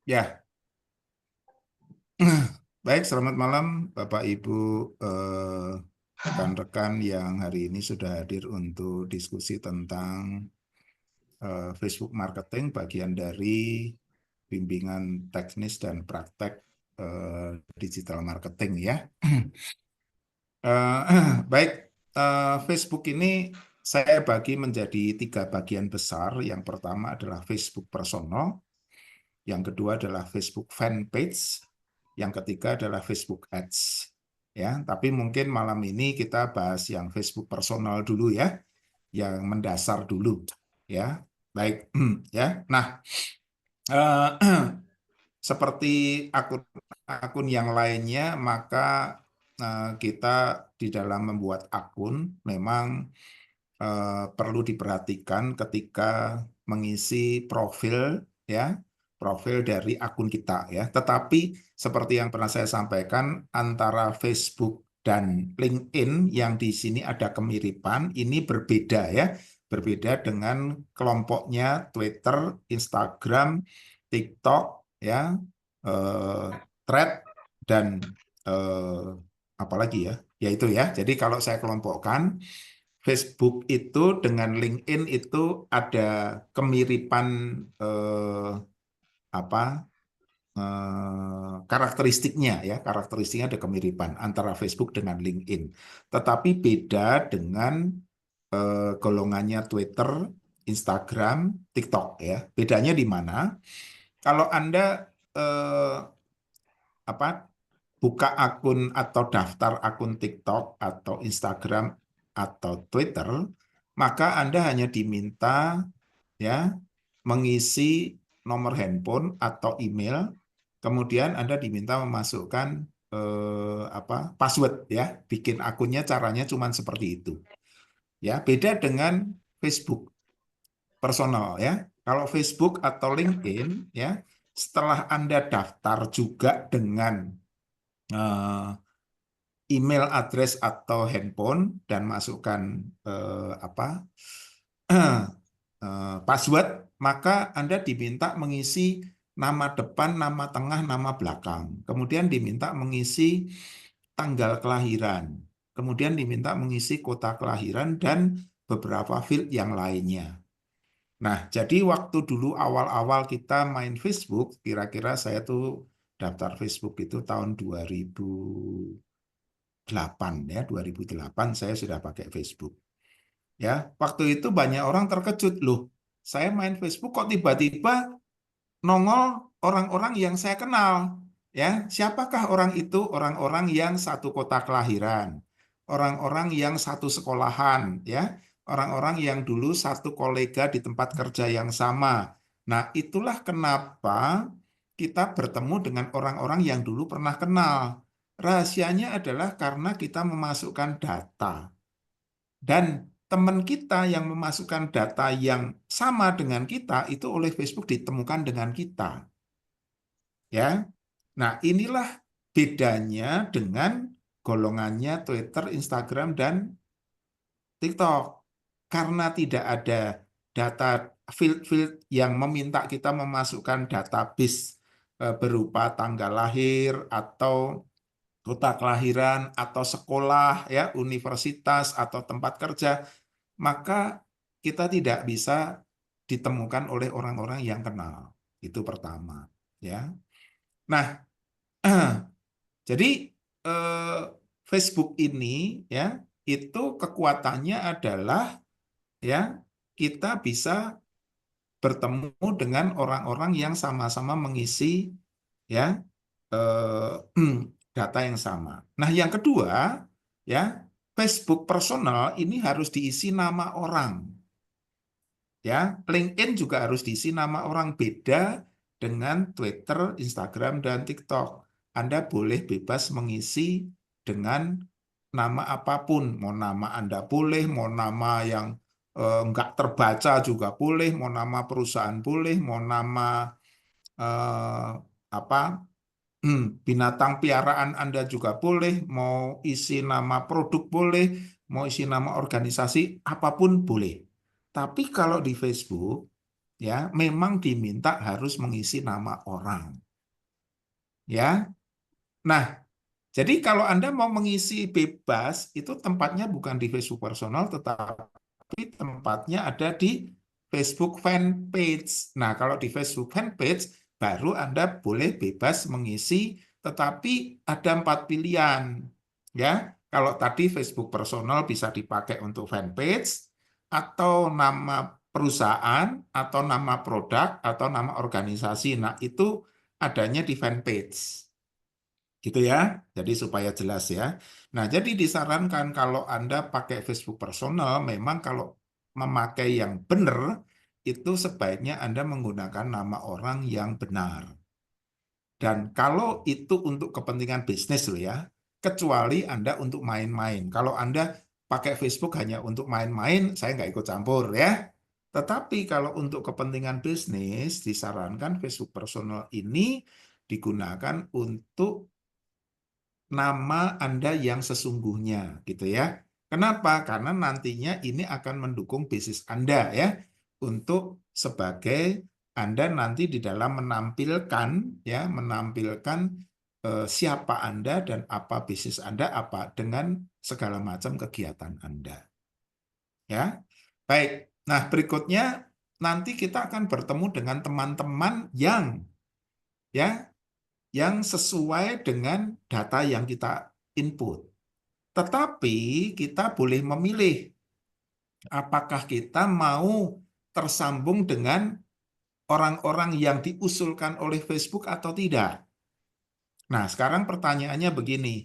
Ya, baik, selamat malam Bapak Ibu rekan-rekan yang hari ini sudah hadir untuk diskusi tentang Facebook marketing, bagian dari bimbingan teknis dan praktek digital marketing ya. Baik, Facebook ini saya bagi menjadi 3 bagian besar. Yang pertama adalah Facebook personal, yang kedua adalah Facebook fanpage, yang ketiga adalah Facebook Ads. Ya, tapi mungkin malam ini kita bahas yang Facebook personal dulu ya, yang mendasar dulu. Ya, baik. Ya, nah, eh, seperti akun yang lainnya, maka kita di dalam membuat akun memang perlu diperhatikan ketika mengisi profil ya, profil dari akun kita ya. Tetapi seperti yang pernah saya sampaikan, antara Facebook dan LinkedIn yang di sini ada kemiripan, ini berbeda ya. Berbeda dengan kelompoknya Twitter, Instagram, TikTok ya, eh, Thread dan eh, apalagi ya. Ya itu ya. Jadi kalau saya kelompokkan, Facebook itu dengan LinkedIn itu ada kemiripan eh, apa karakteristiknya ya, karakteristiknya ada kemiripan antara Facebook dengan LinkedIn. Tetapi beda dengan golongannya Twitter, Instagram, TikTok ya. Bedanya di mana? Kalau Anda eh, apa buka akun atau daftar akun TikTok atau Instagram atau Twitter, maka Anda hanya diminta ya mengisi nomor handphone atau email, kemudian Anda diminta memasukkan password ya, bikin akunnya caranya cuma seperti itu. Ya, beda dengan Facebook personal ya. Kalau Facebook atau LinkedIn ya, setelah Anda daftar juga dengan eh, email address atau handphone dan masukkan password, maka Anda diminta mengisi nama depan, nama tengah, nama belakang. Kemudian diminta mengisi tanggal kelahiran. Kemudian diminta mengisi kota kelahiran dan beberapa field yang lainnya. Nah, jadi waktu dulu awal-awal kita main Facebook, kira-kira saya tuh daftar Facebook itu tahun 2008 ya, 2008 saya sudah pakai Facebook. Ya, waktu itu banyak orang terkejut loh. Saya main Facebook kok tiba-tiba nongol orang-orang yang saya kenal. Ya, siapakah orang itu? Orang-orang yang satu kota kelahiran, orang-orang yang satu sekolahan, ya, orang-orang yang dulu satu kolega di tempat kerja yang sama. Nah, itulah kenapa kita bertemu dengan orang-orang yang dulu pernah kenal. Rahasianya adalah karena kita memasukkan data. Dan teman kita yang memasukkan data yang sama dengan kita itu oleh Facebook ditemukan dengan kita. Ya. Nah, inilah bedanya dengan golongannya Twitter, Instagram, dan TikTok. Karena tidak ada data field-field yang meminta kita memasukkan database berupa tanggal lahir atau kota kelahiran atau sekolah ya, universitas atau tempat kerja, maka kita tidak bisa ditemukan oleh orang-orang yang kenal. Itu pertama, ya. Nah, jadi eh, Facebook ini ya, itu kekuatannya adalah ya kita bisa bertemu dengan orang-orang yang sama-sama mengisi ya data yang sama. Nah, yang kedua ya, Facebook personal ini harus diisi nama orang. Ya, LinkedIn juga harus diisi nama orang, beda dengan Twitter, Instagram, dan TikTok. Anda boleh bebas mengisi dengan nama apapun. Mau nama Anda boleh, mau nama yang nggak terbaca juga boleh, mau nama perusahaan boleh, mau nama eh, apa binatang piaraan Anda juga boleh, mau isi nama produk boleh, mau isi nama organisasi, apapun boleh. Tapi kalau di Facebook, ya memang diminta harus mengisi nama orang, ya. Nah, jadi kalau Anda mau mengisi bebas, itu tempatnya bukan di Facebook personal, tetapi tempatnya ada di Facebook fanpage. Nah, kalau di Facebook fanpage, baru Anda boleh bebas mengisi, tetapi ada 4 pilihan. Ya, kalau tadi Facebook personal bisa dipakai untuk fanpage, atau nama perusahaan, atau nama produk, atau nama organisasi. Nah, itu adanya di fanpage. Gitu ya, jadi supaya jelas ya. Nah, jadi disarankan kalau Anda pakai Facebook personal, memang kalau memakai yang benar, itu sebaiknya Anda menggunakan nama orang yang benar. Dan kalau itu untuk kepentingan bisnis loh ya, kecuali Anda untuk main-main. Kalau Anda pakai Facebook hanya untuk main-main, saya nggak ikut campur ya. Tetapi kalau untuk kepentingan bisnis, disarankan Facebook personal ini digunakan untuk nama Anda yang sesungguhnya gitu ya. Kenapa? Karena nantinya ini akan mendukung bisnis Anda ya untuk sebagai Anda nanti di dalam menampilkan ya menampilkan siapa Anda dan apa bisnis Anda apa dengan segala macam kegiatan Anda ya. Baik. Nah, berikutnya nanti kita akan bertemu dengan teman-teman yang sesuai dengan data yang kita input. Tetapi kita boleh memilih apakah kita mau tersambung dengan orang-orang yang diusulkan oleh Facebook atau tidak. Nah, sekarang pertanyaannya begini.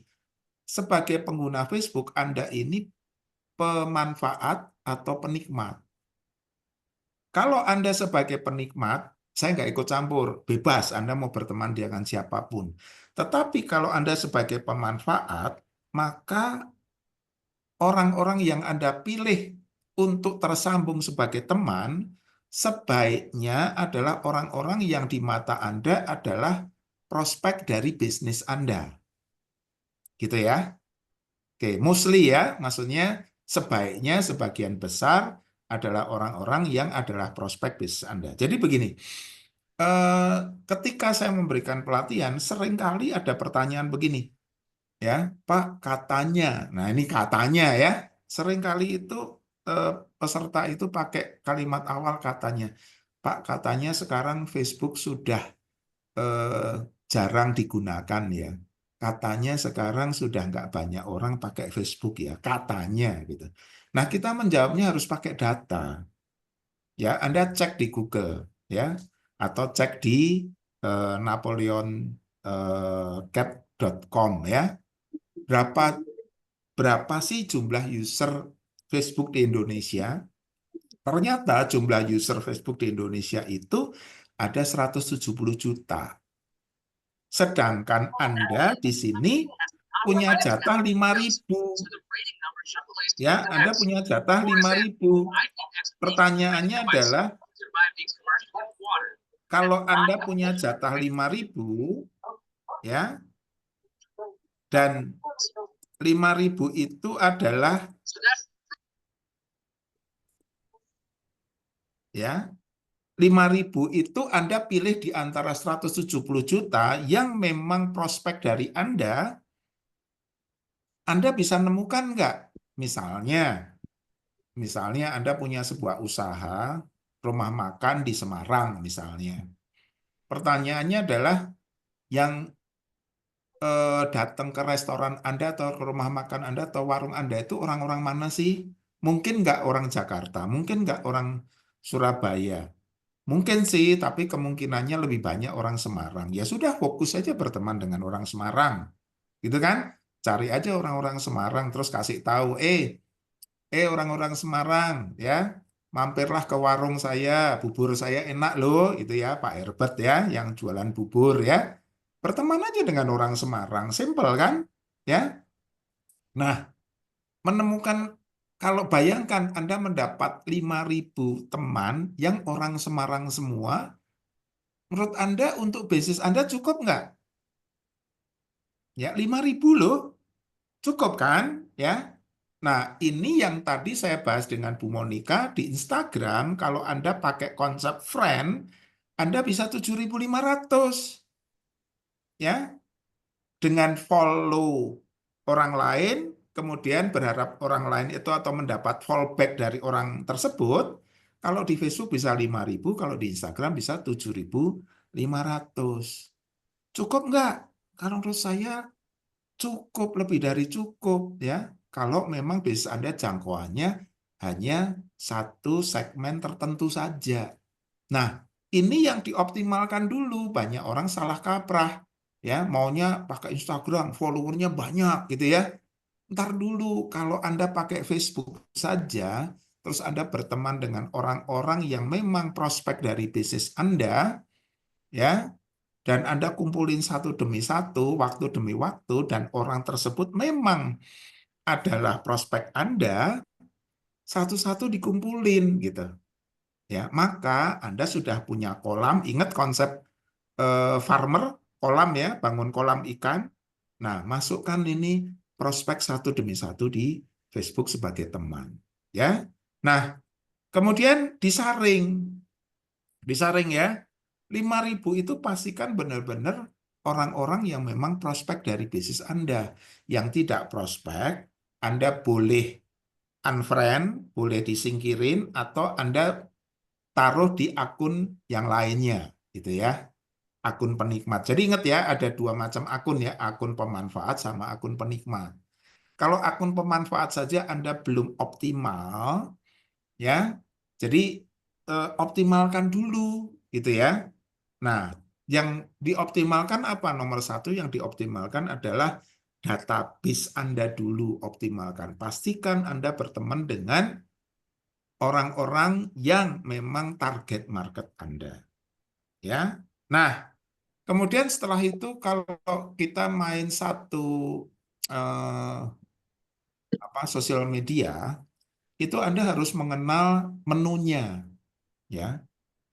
Sebagai pengguna Facebook, Anda ini pemanfaat atau penikmat? Kalau Anda sebagai penikmat, saya nggak ikut campur, bebas Anda mau berteman dengan siapapun. Tetapi kalau Anda sebagai pemanfaat, maka orang-orang yang Anda pilih untuk tersambung sebagai teman, sebaiknya adalah orang-orang yang di mata Anda adalah prospek dari bisnis Anda. Gitu ya. Oke, mostly ya, maksudnya sebaiknya sebagian besar adalah orang-orang yang adalah prospek bisnis Anda. Jadi begini, eh, ketika saya memberikan pelatihan, seringkali ada pertanyaan begini, ya Pak katanya. Nah ini katanya ya, seringkali itu eh, peserta itu pakai kalimat awal katanya, Pak katanya sekarang Facebook sudah eh, jarang digunakan ya, katanya sekarang sudah nggak banyak orang pakai Facebook ya, katanya gitu. Nah kita menjawabnya harus pakai data ya. Anda cek di Google ya, atau cek di napoleoncap.com ya, berapa berapa sih jumlah user Facebook di Indonesia? Ternyata jumlah user Facebook di Indonesia itu ada 170 juta. Sedangkan Anda di sini punya jatah 5.000. Ya, Anda punya jatah 5.000. Pertanyaannya adalah, kalau Anda punya jatah 5.000, ya, dan 5.000 itu adalah ya 5.000 itu Anda pilih di antara 170 juta yang memang prospek dari Anda bisa nemukan nggak? Misalnya Anda punya sebuah usaha rumah makan di Semarang misalnya. Pertanyaannya adalah yang datang ke restoran Anda atau ke rumah makan Anda atau warung Anda itu orang-orang mana sih? Mungkin nggak orang Jakarta, mungkin nggak orang Surabaya. Mungkin sih, tapi kemungkinannya lebih banyak orang Semarang. Ya sudah, fokus saja berteman dengan orang Semarang. Gitu kan? Cari aja orang-orang Semarang, terus kasih tahu, orang-orang Semarang, ya, mampirlah ke warung saya, bubur saya enak loh, itu ya, Pak Herbert ya, yang jualan bubur ya. Berteman aja dengan orang Semarang, simple kan? Ya. Nah, menemukan kalau bayangkan Anda mendapat 5.000 teman yang orang Semarang semua, menurut Anda untuk bisnis Anda cukup nggak? Ya, 5.000 loh. Cukup kan? Ya. Nah, ini yang tadi saya bahas dengan Bu Monika di Instagram, kalau Anda pakai konsep friend, Anda bisa 7.500 ya, dengan follow orang lain, kemudian berharap orang lain itu atau mendapat fallback dari orang tersebut. Kalau di Facebook bisa 5.000, kalau di Instagram bisa 7.500. Cukup nggak? Kalau menurut saya cukup, lebih dari cukup ya. Kalau memang bisnis Anda jangkauannya hanya satu segmen tertentu saja. Nah, ini yang dioptimalkan dulu. Banyak orang salah kaprah. Ya, maunya pakai Instagram, followernya banyak gitu ya. Ntar dulu, kalau Anda pakai Facebook saja, terus Anda berteman dengan orang-orang yang memang prospek dari bisnis Anda, ya, dan Anda kumpulin satu demi satu, waktu demi waktu, dan orang tersebut memang adalah prospek Anda, satu-satu dikumpulin gitu. Ya, maka Anda sudah punya kolam, ingat konsep farmer, kolam ya, bangun kolam ikan. Nah, masukkan ini prospek satu demi satu di Facebook sebagai teman. Ya, nah kemudian disaring, disaring ya. 5.000 itu pastikan benar-benar orang-orang yang memang prospek dari bisnis Anda. Yang tidak prospek, Anda boleh unfriend, boleh disingkirin, atau Anda taruh di akun yang lainnya, gitu ya. Akun penikmat. Jadi ingat ya, ada dua macam akun ya, akun pemanfaat sama akun penikmat. Kalau akun pemanfaat saja Anda belum optimal, ya, jadi optimalkan dulu, gitu ya. Nah, yang dioptimalkan apa? Nomor satu yang dioptimalkan adalah database Anda dulu optimalkan. Pastikan Anda berteman dengan orang-orang yang memang target market Anda, ya. Nah, kemudian setelah itu kalau kita main satu eh, sosial media, itu Anda harus mengenal menunya, ya.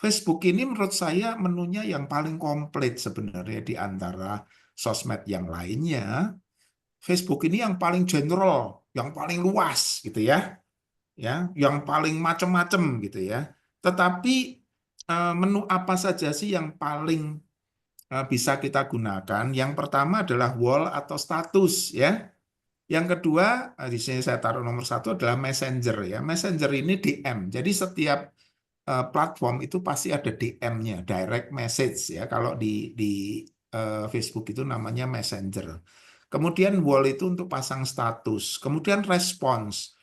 Facebook ini menurut saya menunya yang paling komplit sebenarnya di antara sosmed yang lainnya. Facebook ini yang paling general, yang paling luas gitu ya, yang paling macam-macam gitu ya. Tetapi menu apa saja sih yang paling bisa kita gunakan? Yang pertama adalah wall atau status ya. Yang kedua, di sini saya taruh nomor satu adalah Messenger ya. Messenger ini DM. Jadi setiap platform itu pasti ada DM-nya, direct message ya. Kalau di Facebook itu namanya Messenger. Kemudian wall itu untuk pasang status. Kemudian response.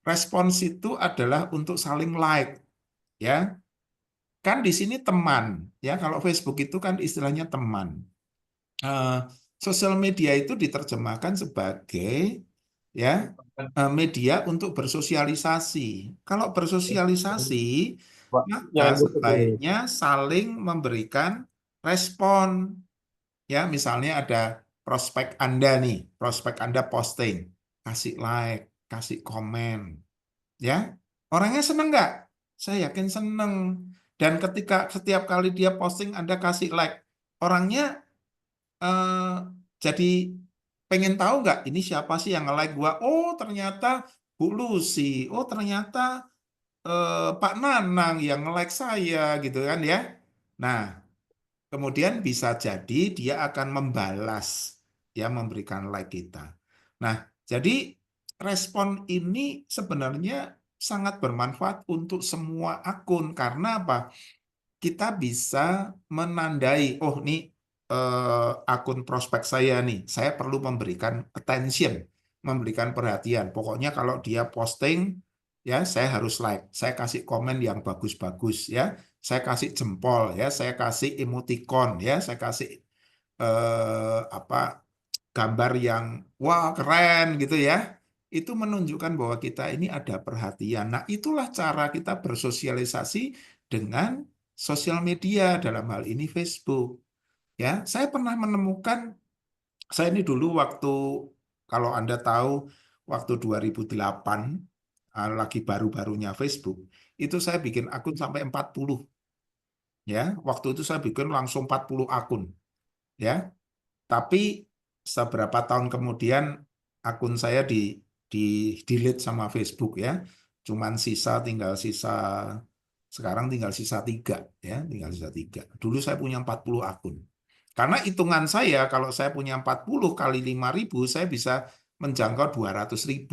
Respons itu adalah untuk saling like ya. Kan di sini teman ya. Kalau Facebook itu kan istilahnya teman. Eh, Sosial media itu diterjemahkan sebagai ya media untuk bersosialisasi. Kalau bersosialisasi, maka Jangan gitu dulu. sebaiknya saling memberikan respon. Ya, misalnya ada prospek Anda nih, prospek Anda posting, kasih like, kasih komen, ya. Orangnya seneng nggak? Saya yakin seneng. Dan ketika setiap kali dia posting Anda kasih like, orangnya eh, jadi pengen tahu nggak ini siapa sih yang nge-like gua? Oh ternyata Bu Lucy, oh ternyata Pak Nanang yang nge-like saya gitu kan ya. Nah, kemudian bisa jadi dia akan membalas ya memberikan like kita. Nah, jadi respon ini sebenarnya sangat bermanfaat untuk semua akun karena apa? Kita bisa menandai, oh nih akun prospek saya nih, saya perlu memberikan attention, memberikan perhatian. Pokoknya kalau dia posting, ya saya harus like, saya kasih komen yang bagus-bagus, ya, saya kasih jempol, ya, saya kasih emoticon, ya, saya kasih apa gambar yang wah keren gitu ya. Itu menunjukkan bahwa kita ini ada perhatian. Nah, itulah cara kita bersosialisasi dengan sosial media dalam hal ini Facebook. Ya, saya pernah menemukan saya ini dulu waktu kalau Anda tahu waktu 2008 lagi baru-barunya Facebook, itu saya bikin akun sampai 40 ya. Waktu itu saya bikin langsung 40 akun ya. Tapi seberapa tahun kemudian akun saya di di delete sama Facebook ya. Cuman tinggal sisa sekarang tinggal sisa 3 ya, tinggal sisa 3. Dulu saya punya 40 akun. Karena hitungan saya kalau saya punya 40 kali 5.000 saya bisa menjangkau 200.000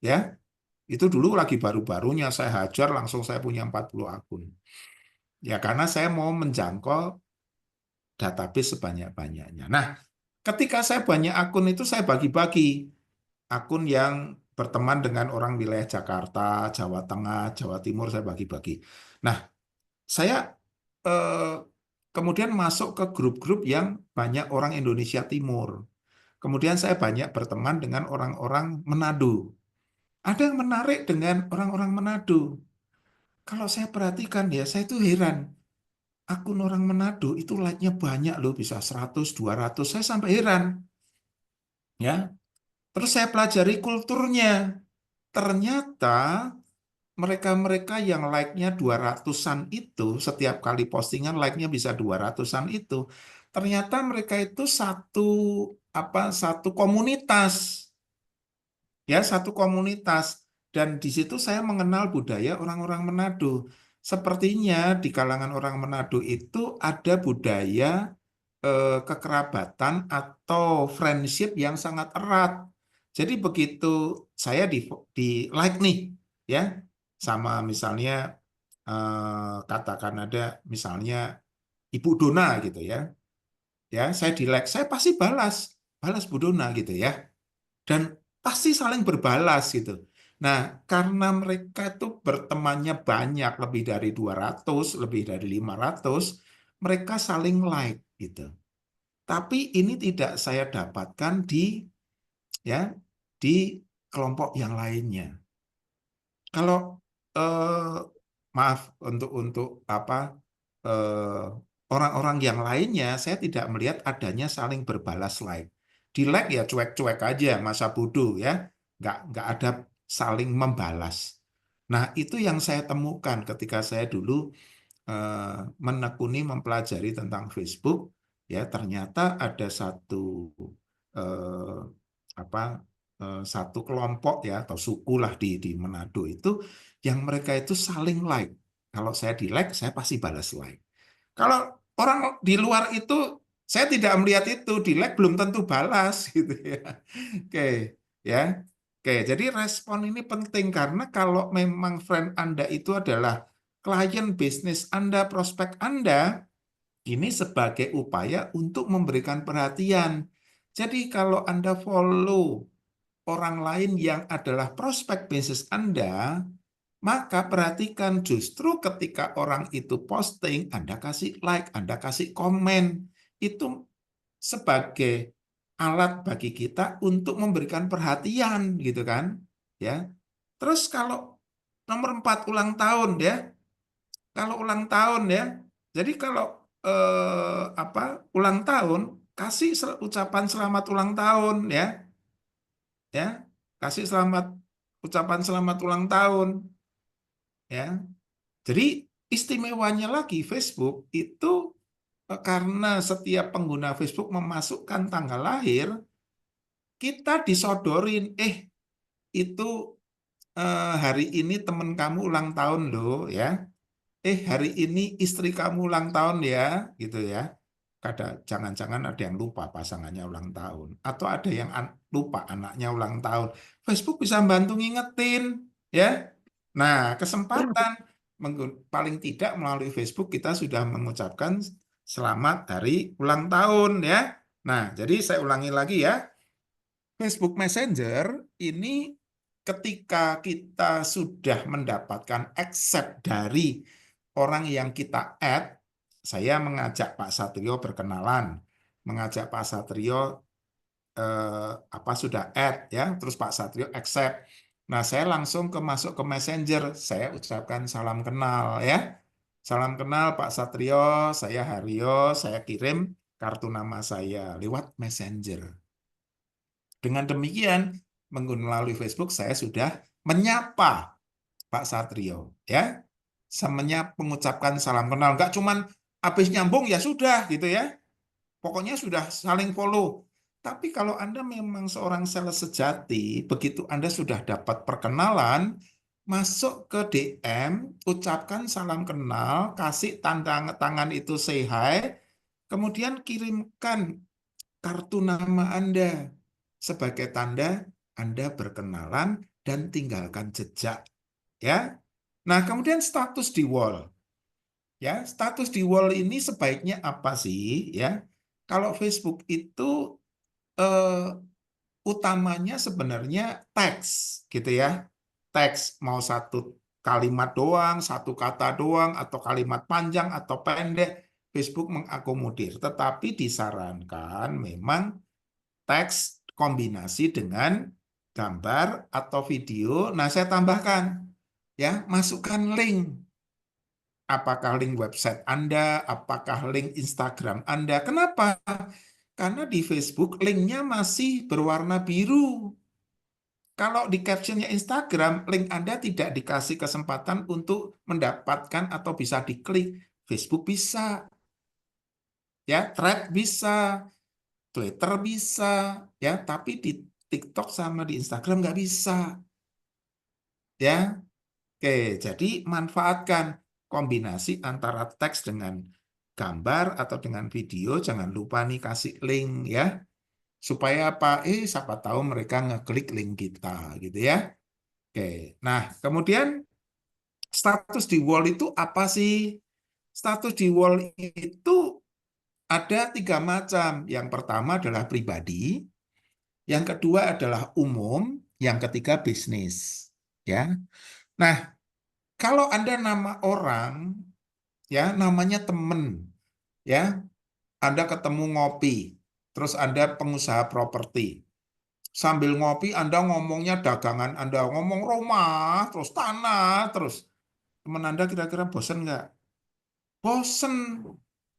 ya. Itu dulu lagi baru-barunya saya hajar langsung saya punya 40 akun. Ya karena saya mau menjangkau database sebanyak-banyaknya. Nah, ketika saya banyak akun itu saya bagi-bagi. Akun yang berteman dengan orang wilayah Jakarta, Jawa Tengah, Jawa Timur saya bagi-bagi. Nah, saya eh, kemudian masuk ke grup-grup yang banyak orang Indonesia Timur. Kemudian saya banyak berteman dengan orang-orang Manado. Ada yang menarik dengan orang-orang Manado. Kalau saya perhatikan ya, saya itu heran. Akun orang Manado itu like-nya banyak loh, bisa 100, 200. Saya sampai heran. Ya, terus saya pelajari kulturnya. Ternyata mereka-mereka yang like-nya 200-an itu, setiap kali postingan like-nya bisa 200-an itu, ternyata mereka itu satu komunitas. Ya, satu komunitas. Dan di situ saya mengenal budaya orang-orang Manado. Sepertinya di kalangan orang Manado itu ada budaya kekerabatan atau friendship yang sangat erat. Jadi begitu saya di like nih, ya, sama misalnya katakan ada misalnya Ibu Dona gitu ya, saya di like, saya pasti balas Bu Dona gitu ya, dan pasti saling berbalas gitu. Nah, karena mereka itu bertemannya banyak, lebih dari 200, lebih dari 500, mereka saling like gitu. Tapi ini tidak saya dapatkan ya di kelompok yang lainnya. Kalau eh, maaf untuk apa eh, orang-orang yang lainnya, saya tidak melihat adanya saling berbalas like. Di like ya cuek-cuek aja, masa bodoh ya, nggak ada saling membalas. Nah itu yang saya temukan ketika saya dulu eh, menekuni mempelajari tentang Facebook, ya ternyata ada eh, apa satu kelompok ya atau suku lah di Manado itu yang mereka itu saling like. Kalau saya di like, saya pasti balas like. Kalau orang di luar itu saya tidak melihat itu, di like belum tentu balas gitu ya. Oke, ya. Oke, jadi respon ini penting karena kalau memang friend Anda itu adalah klien bisnis Anda, prospek Anda, ini sebagai upaya untuk memberikan perhatian. Jadi kalau Anda follow orang lain yang adalah prospek bisnis Anda, maka perhatikan justru ketika orang itu posting, Anda kasih like, Anda kasih komen. Itu sebagai alat bagi kita untuk memberikan perhatian gitu kan. Ya. Terus kalau nomor 4 ulang tahun ya, kalau ulang tahun ya. Jadi kalau ulang tahun kasih ucapan selamat ulang tahun ya. Kasih ucapan selamat ulang tahun ya. Jadi istimewanya lagi Facebook itu karena setiap pengguna Facebook memasukkan tanggal lahir, kita disodorin, itu hari ini temen kamu ulang tahun loh ya. Hari ini istri kamu ulang tahun ya, gitu ya. Jangan-jangan ada yang lupa pasangannya ulang tahun. Atau ada yang lupa anaknya ulang tahun. Facebook bisa bantu ngingetin, ya. Nah, kesempatan paling tidak melalui Facebook kita sudah mengucapkan selamat hari ulang tahun, ya. Nah, jadi saya ulangi lagi ya. Facebook Messenger ini ketika kita sudah mendapatkan accept dari orang yang kita add, saya mengajak Pak Satrio berkenalan, mengajak Pak Satrio sudah add ya, terus Pak Satrio accept. Nah, saya langsung masuk ke Messenger, saya ucapkan salam kenal ya. Salam kenal Pak Satrio, saya Haryo, saya kirim kartu nama saya lewat Messenger. Dengan demikian, melalui Facebook saya sudah menyapa Pak Satrio, ya. Semuanya mengucapkan salam kenal, nggak cuman habis nyambung ya sudah gitu ya. Pokoknya sudah saling follow. Tapi kalau Anda memang seorang sales sejati, begitu Anda sudah dapat perkenalan, masuk ke DM, ucapkan salam kenal, kasih tanda tangan itu say hi, kemudian kirimkan kartu nama Anda sebagai tanda Anda berkenalan dan tinggalkan jejak, ya. Nah, kemudian status di wall. Ya, status di wall ini sebaiknya apa sih, ya? Kalau Facebook itu eh, utamanya sebenarnya teks, gitu ya. Teks mau satu kalimat doang, satu kata doang, atau kalimat panjang atau pendek, Facebook mengakomodir. Tetapi disarankan memang teks kombinasi dengan gambar atau video. Nah, saya tambahkan, ya, masukkan link. Apakah link website Anda, apakah link Instagram Anda. Kenapa? Karena di Facebook linknya masih berwarna biru. Kalau di captionnya Instagram, link Anda tidak dikasih kesempatan untuk mendapatkan atau bisa diklik. Facebook bisa, ya, Thread bisa, Twitter bisa, ya, tapi di TikTok sama di Instagram nggak bisa, ya. Oke, jadi manfaatkan kombinasi antara teks dengan gambar atau dengan video. Jangan lupa nih kasih link, ya, supaya apa? Siapa tahu mereka ngeklik link kita, gitu ya. Oke, nah kemudian status di wall itu apa sih? Status di wall itu ada tiga macam. Yang pertama adalah pribadi, yang kedua adalah umum, yang ketiga bisnis. Ya, nah kalau Anda nama orang, ya namanya temen, ya Anda ketemu ngopi, terus Anda pengusaha properti. Sambil ngopi Anda ngomongnya dagangan Anda, ngomong rumah, terus tanah, terus teman Anda kira-kira bosen nggak? Bosen,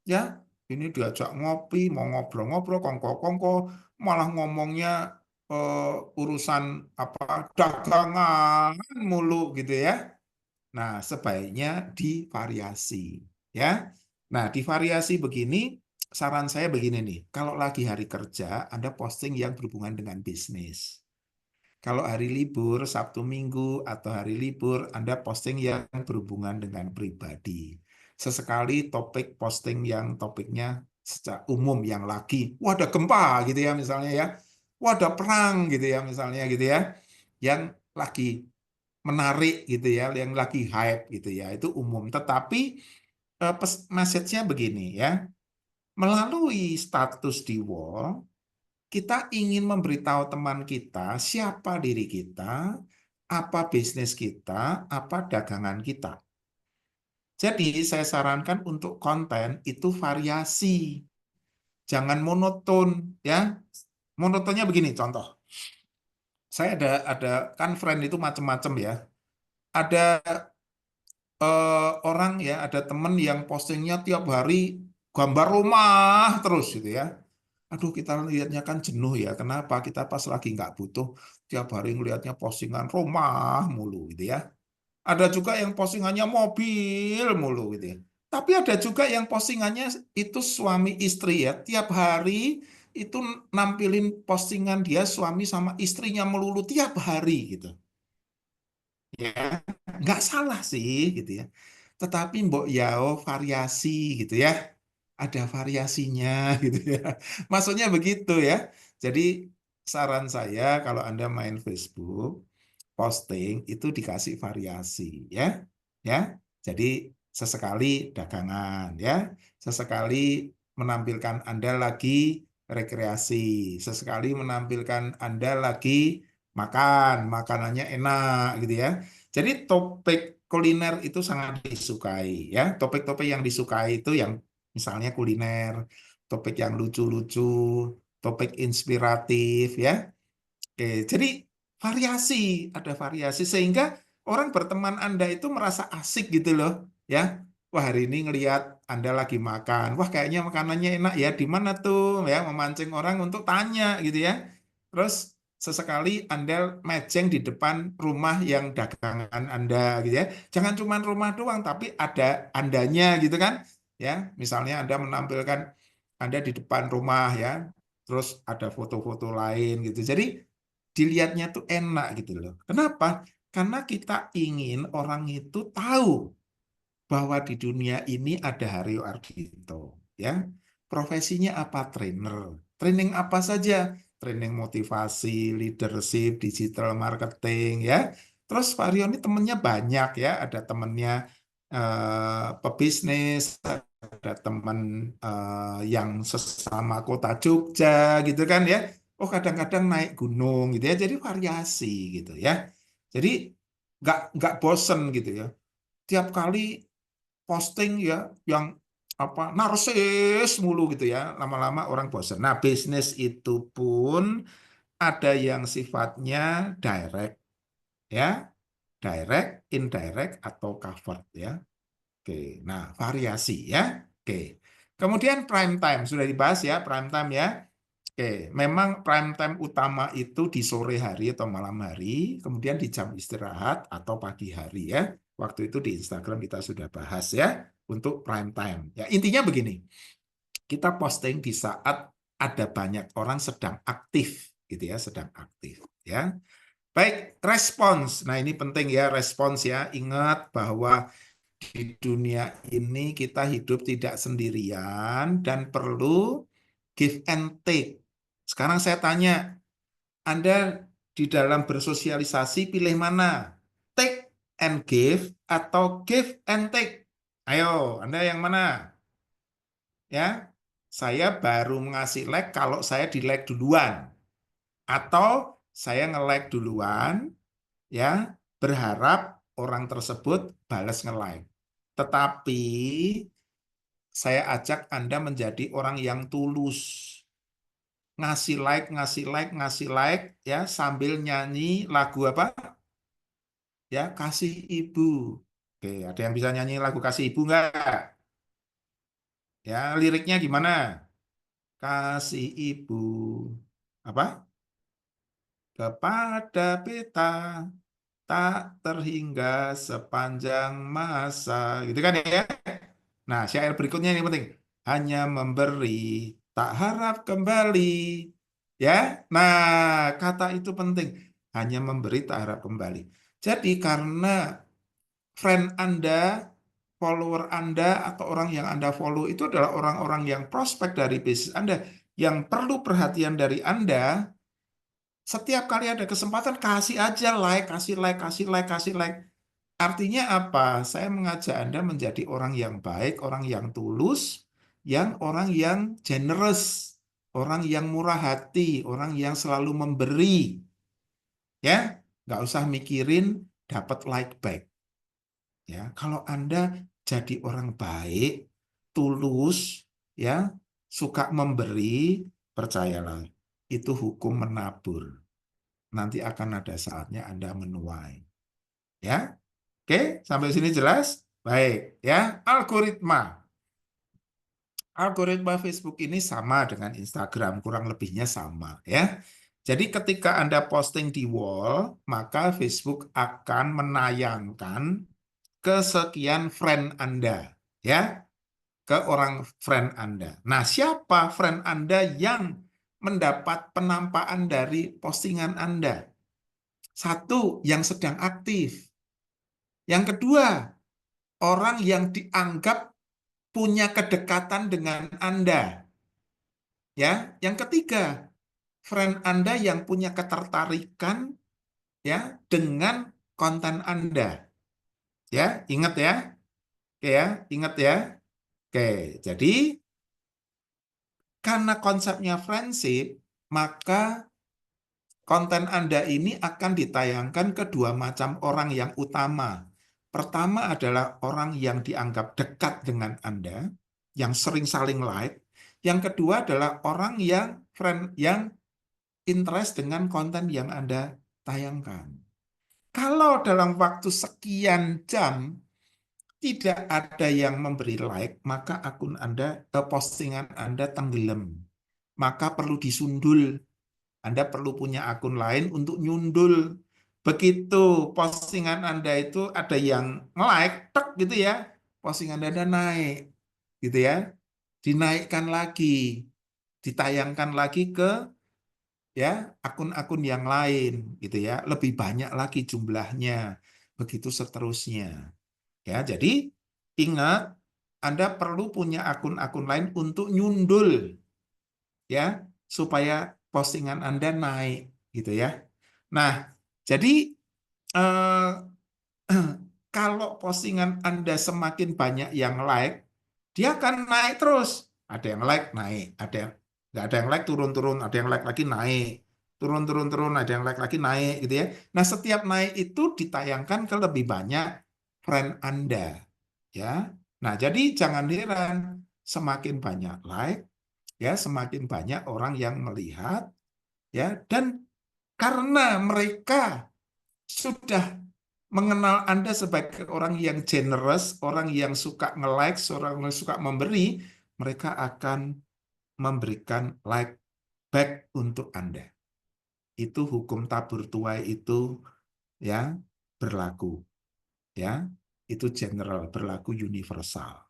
ya. Ini diajak ngopi, mau ngobrol-ngobrol, kongko-kongko, malah ngomongnya urusan apa dagangan mulu gitu ya. Nah, sebaiknya divariasi, ya. Nah, divariasi begini, saran saya begini nih. Kalau lagi hari kerja, Anda posting yang berhubungan dengan bisnis. Kalau hari libur, Sabtu Minggu atau hari libur, Anda posting yang berhubungan dengan pribadi. Sesekali topik posting yang topiknya secara umum yang lagi, wah ada gempa gitu ya misalnya ya. Wah ada perang gitu ya misalnya gitu ya. Yang lagi menarik gitu ya, yang lagi hype gitu ya, itu umum. Tetapi message-nya begini ya, melalui status di wall, kita ingin memberitahu teman kita siapa diri kita, apa bisnis kita, apa dagangan kita. Jadi saya sarankan untuk konten itu variasi, jangan monoton ya. Monotonnya begini contoh. Saya ada kan friend itu macam-macam ya. Ada orang ya, ada temen yang postingnya tiap hari gambar rumah terus gitu ya. Aduh, kita lihatnya kan jenuh ya. Kenapa? Kita pas lagi nggak butuh tiap hari ngelihatnya postingan rumah mulu gitu ya. Ada juga yang postingannya mobil mulu gitu ya. Tapi ada juga yang postingannya itu suami istri ya. Tiap hari itu nampilin postingan dia suami sama istrinya melulu tiap hari gitu. Ya, nggak salah sih gitu ya. Tetapi mbok yao variasi gitu ya. Ada variasinya gitu ya. Maksudnya begitu ya. Jadi saran saya kalau Anda main Facebook, posting itu dikasih variasi ya. Ya. Jadi sesekali dagangan ya. Sesekali menampilkan Anda lagi rekreasi, sesekali menampilkan Anda lagi makan, makanannya enak gitu ya. Jadi topik kuliner itu sangat disukai ya. Topik-topik yang disukai itu yang misalnya kuliner, topik yang lucu-lucu, topik inspiratif ya. Oke, jadi variasi, ada variasi sehingga orang berteman Anda itu merasa asik gitu loh, ya. Wah, hari ini ngelihat Anda lagi makan. Wah, kayaknya makanannya enak ya. Di mana tuh? Ya, memancing orang untuk tanya gitu ya. Terus sesekali Anda mejeng di depan rumah yang dagangan Anda gitu ya. Jangan cuma rumah doang, tapi ada Andanya gitu kan. Ya, misalnya Anda menampilkan Anda di depan rumah ya, terus ada foto-foto lain gitu. Jadi dilihatnya tuh enak gitu loh. Kenapa? Karena kita ingin orang itu tahu bahwa di dunia ini ada Haryo Ardito, ya. Profesinya apa? Trainer. Training apa saja? Training motivasi, leadership, digital marketing, ya. Terus Vario ini temennya banyak ya, ada temennya pebisnis, ada teman yang sesama kota Jogja gitu kan ya. Oh kadang-kadang naik gunung gitu ya, jadi variasi gitu ya. Jadi nggak bosen gitu ya. Tiap kali posting ya yang apa narsis mulu gitu ya, lama-lama orang bosan. Nah, bisnis itu pun ada yang sifatnya direct ya, direct, indirect atau covered ya. Oke, nah variasi ya. Oke. Kemudian prime time sudah dibahas ya, prime time ya. Oke, memang prime time utama itu di sore hari atau malam hari, kemudian di jam istirahat atau pagi hari ya. Waktu itu di Instagram kita sudah bahas ya untuk prime time. Ya, intinya begini, kita posting di saat ada banyak orang sedang aktif gitu ya, sedang aktif ya. Baik, respons. Nah, ini penting ya, respons ya. Ingat bahwa di dunia ini kita hidup tidak sendirian dan perlu give and take. Sekarang saya tanya, Anda di dalam bersosialisasi pilih mana? Take and give atau give and take? Ayo, Anda yang mana? Ya, saya baru ngasih like kalau saya di like duluan. Atau saya nge-like duluan, ya, berharap orang tersebut balas nge-like. Tetapi saya ajak Anda menjadi orang yang tulus. Ngasih like, ngasih like, ngasih like, ya, sambil nyanyi lagu apa? Ya, Kasih Ibu. Oke, ada yang bisa nyanyi lagu Kasih Ibu nggak? Ya, liriknya gimana? Kasih Ibu. Apa? Kepada beta tak terhingga sepanjang masa. Gitu kan ya? Nah, syair berikutnya ini penting. Hanya memberi, tak harap kembali. Ya, nah kata itu penting. Hanya memberi, tak harap kembali. Jadi karena friend Anda, follower Anda, atau orang yang Anda follow itu adalah orang-orang yang prospek dari bisnis Anda, yang perlu perhatian dari Anda, setiap kali ada kesempatan, kasih aja like, kasih like, kasih like, kasih like. Artinya apa? Saya mengajak Anda menjadi orang yang baik, orang yang tulus, orang yang generous, orang yang murah hati, orang yang selalu memberi. Ya, nggak usah mikirin dapat like back. Ya, kalau Anda jadi orang baik, tulus, ya, suka memberi, percayalah, itu hukum menabur. Nanti akan ada saatnya Anda menuai. Ya, oke, sampai sini jelas? Baik, ya, algoritma. Algoritma Facebook ini sama dengan Instagram, kurang lebihnya sama, ya. Jadi ketika Anda posting di wall, maka Facebook akan menayangkan kesekian friend Anda, ya, ke orang friend Anda. Nah, siapa friend Anda yang mendapat penampakan dari postingan Anda? Satu, yang sedang aktif. Yang kedua, orang yang dianggap punya kedekatan dengan Anda. Ya, yang ketiga, friend Anda yang punya ketertarikan ya dengan konten Anda. Ya, ingat ya. Oke ya, ingat ya. Oke, jadi karena konsepnya friendship, maka konten Anda ini akan ditayangkan ke dua macam orang yang utama. Pertama adalah orang yang dianggap dekat dengan Anda, yang sering saling like. Yang kedua adalah orang yang yang interest dengan konten yang Anda tayangkan. Kalau dalam waktu sekian jam tidak ada yang memberi like, maka akun Anda, postingan Anda tenggelam. Maka perlu disundul. Anda perlu punya akun lain untuk nyundul. Begitu postingan Anda itu ada yang like, tek gitu ya, postingan Anda naik, gitu ya, dinaikkan lagi. ditayangkan lagi ke ya akun-akun yang lain gitu ya, lebih banyak lagi jumlahnya, begitu seterusnya. Ya, jadi ingat Anda perlu punya akun-akun lain untuk nyundul ya supaya postingan Anda naik gitu ya. Nah, jadi eh, kalau postingan Anda semakin banyak yang like, dia akan naik terus. Ada yang like, naik. Ada yang nggak ada yang like, turun-turun. Ada yang like lagi, naik. Turun-turun-turun, ada yang like lagi, naik gitu ya. Nah, setiap naik itu ditayangkan ke lebih banyak friend Anda. Ya. Nah, jadi jangan heran semakin banyak like, ya semakin banyak orang yang melihat, ya. Dan karena mereka sudah mengenal Anda sebagai orang yang generous, orang yang suka nge-like, orang yang suka memberi, mereka akan memberikan like back untuk Anda. Itu hukum tabur tuai itu ya berlaku, ya. Itu general, berlaku universal.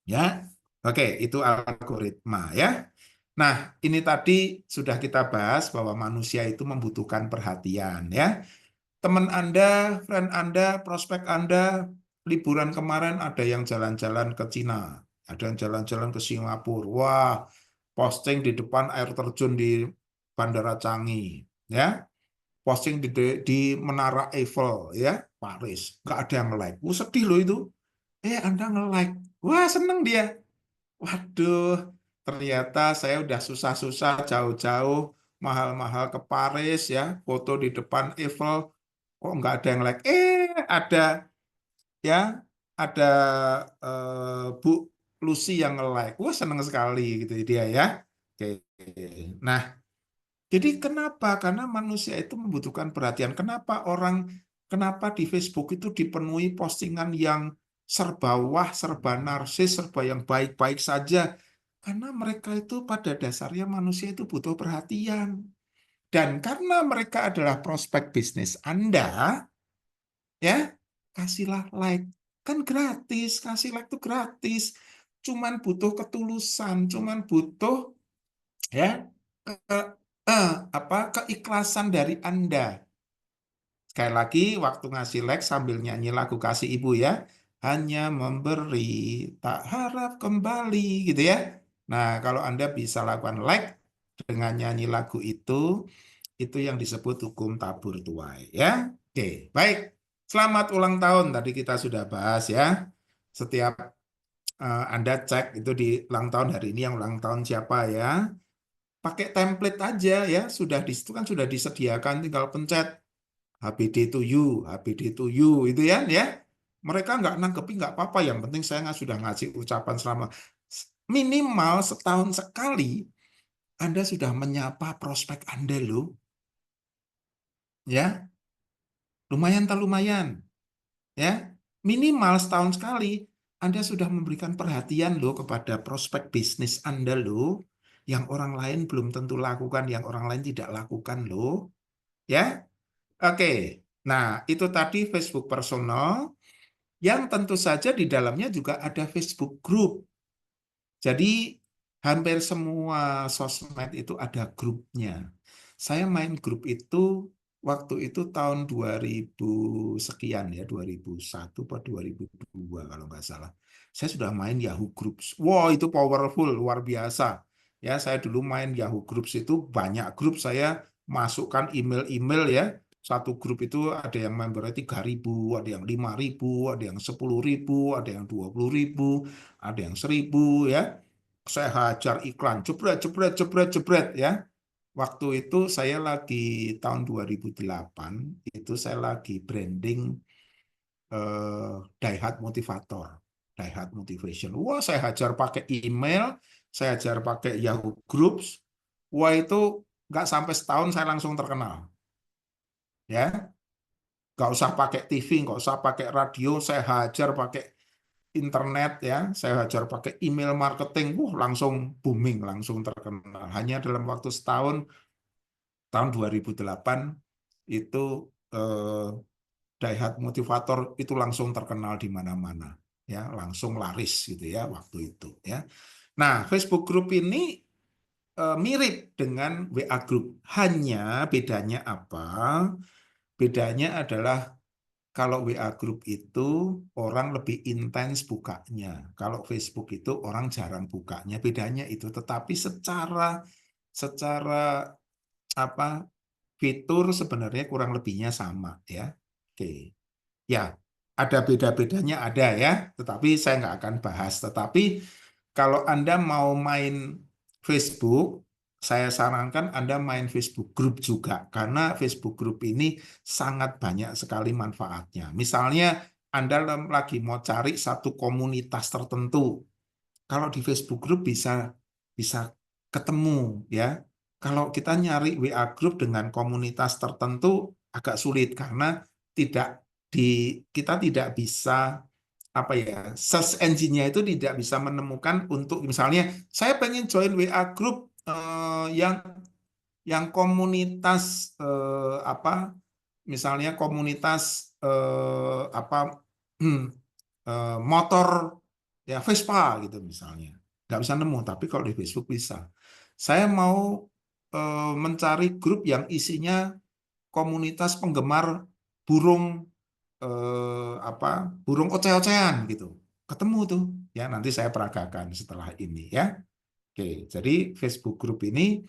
Ya. Oke, itu algoritma ya. Nah, ini tadi sudah kita bahas bahwa manusia itu membutuhkan perhatian ya. Teman Anda, friend Anda, prospek Anda, liburan kemarin ada yang jalan-jalan ke Cina, ada yang jalan-jalan ke Singapura. Wah, posting di depan air terjun di Bandara Changi, ya, posting di Menara Eiffel, ya, Paris. Nggak ada yang like. Sedih loh itu. Anda nge-like. Wah, seneng dia. Waduh, ternyata saya udah susah-susah jauh-jauh, mahal-mahal ke Paris, ya, foto di depan Eiffel. Kok nggak ada yang like? Ada ya, ada Bu Lucy yang nge-like. Wah, seneng sekali gitu dia ya. Oke. Nah, jadi kenapa? Karena manusia itu membutuhkan perhatian. Kenapa di Facebook itu dipenuhi postingan yang serba wah, serba narsis, serba yang baik-baik saja? Karena mereka itu pada dasarnya manusia itu butuh perhatian. Dan karena mereka adalah prospek bisnis Anda, ya kasihlah like, kan gratis, kasih like itu gratis, cuman butuh ketulusan, cuman butuh ya ke- apa keikhlasan dari Anda. Sekali lagi waktu ngasih like sambil nyanyi lagu kasih ibu ya, hanya memberi tak harap kembali gitu ya. Nah, kalau Anda bisa lakukan like dengan nyanyi lagu itu yang disebut hukum tabur tuai ya. Oke, baik. Selamat ulang tahun tadi kita sudah bahas ya. Setiap Anda cek itu di ulang tahun hari ini yang ulang tahun siapa ya. Pakai template aja ya. Sudah di situ kan sudah disediakan, tinggal pencet HBD to you, HBD to you itu ya. Mereka nggak nangkepi nggak apa-apa. Yang penting saya nggak sudah ngasih ucapan selama minimal setahun sekali Anda sudah menyapa prospek Anda loh. Ya, lumayan tak lumayan. Ya, minimal setahun sekali Anda sudah memberikan perhatian loh kepada prospek bisnis Anda loh, yang orang lain belum tentu lakukan, yang orang lain tidak lakukan loh. Ya, oke. Nah, itu tadi Facebook personal, yang tentu saja di dalamnya juga ada Facebook group. Jadi hampir semua sosmed itu ada grupnya. Saya main grup itu waktu itu tahun 2000 sekian ya, 2001 atau 2002 kalau nggak salah. Saya sudah main Yahoo Groups. Wow, itu powerful, luar biasa. Ya, saya dulu main Yahoo Groups itu banyak grup saya masukkan email-email ya. Satu grup itu ada yang membernya 3.000, ada yang 5.000, ada yang 10.000, ada yang 20.000, ada yang 1.000 ya. Saya hajar iklan, jebret, jebret, jebret, jebret ya. Waktu itu saya lagi tahun 2008, itu saya lagi branding Daihat Motivator, Daihat Motivation. Wah, saya hajar pakai email, saya hajar pakai Yahoo Groups. Wah, itu nggak sampai setahun saya langsung terkenal. Ya, nggak usah pakai TV, nggak usah pakai radio, saya hajar pakai internet ya, saya hajar pakai email marketing, langsung booming, langsung terkenal. Hanya dalam waktu setahun, tahun 2008 itu eh, Daihat Motivator itu langsung terkenal di mana-mana, ya, langsung laris gitu ya waktu itu ya. Nah, Facebook Group ini mirip dengan WA Group. Hanya bedanya apa? Bedanya adalah kalau WA Group itu orang lebih intens bukanya. Kalau Facebook itu orang jarang bukanya. Bedanya itu. Tetapi secara apa fitur sebenarnya kurang lebihnya sama ya. Oke. Ya, ada beda-bedanya ada ya, tetapi saya nggak akan bahas. Tetapi kalau Anda mau main Facebook, saya sarankan Anda main Facebook Group juga, karena Facebook Group ini sangat banyak sekali manfaatnya. Misalnya Anda lagi mau cari satu komunitas tertentu, kalau di Facebook Group bisa bisa ketemu ya. Kalau kita nyari WA Group dengan komunitas tertentu agak sulit karena tidak di kita tidak bisa apa ya, search engine-nya itu tidak bisa menemukan untuk misalnya saya pengen join WA Group yang komunitas apa misalnya komunitas apa motor ya Vespa gitu misalnya. Nggak bisa nemu, tapi kalau di Facebook bisa. Saya mau mencari grup yang isinya komunitas penggemar burung apa burung oce-ocean gitu. Ketemu tuh. Ya, nanti saya peragakan setelah ini ya. Oke, jadi Facebook Group ini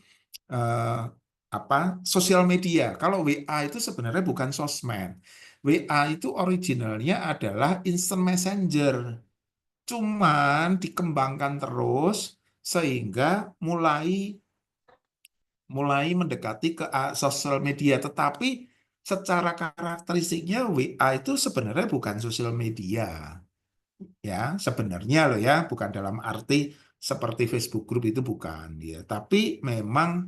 eh, apa sosial media. Kalau WA itu sebenarnya bukan sosmed. WA itu originalnya adalah instant messenger. Cuman dikembangkan terus sehingga mulai mulai mendekati ke sosial media. Tetapi secara karakteristiknya WA itu sebenarnya bukan sosial media. Ya, sebenarnya loh ya, bukan dalam arti seperti Facebook Group itu bukan ya. Tapi memang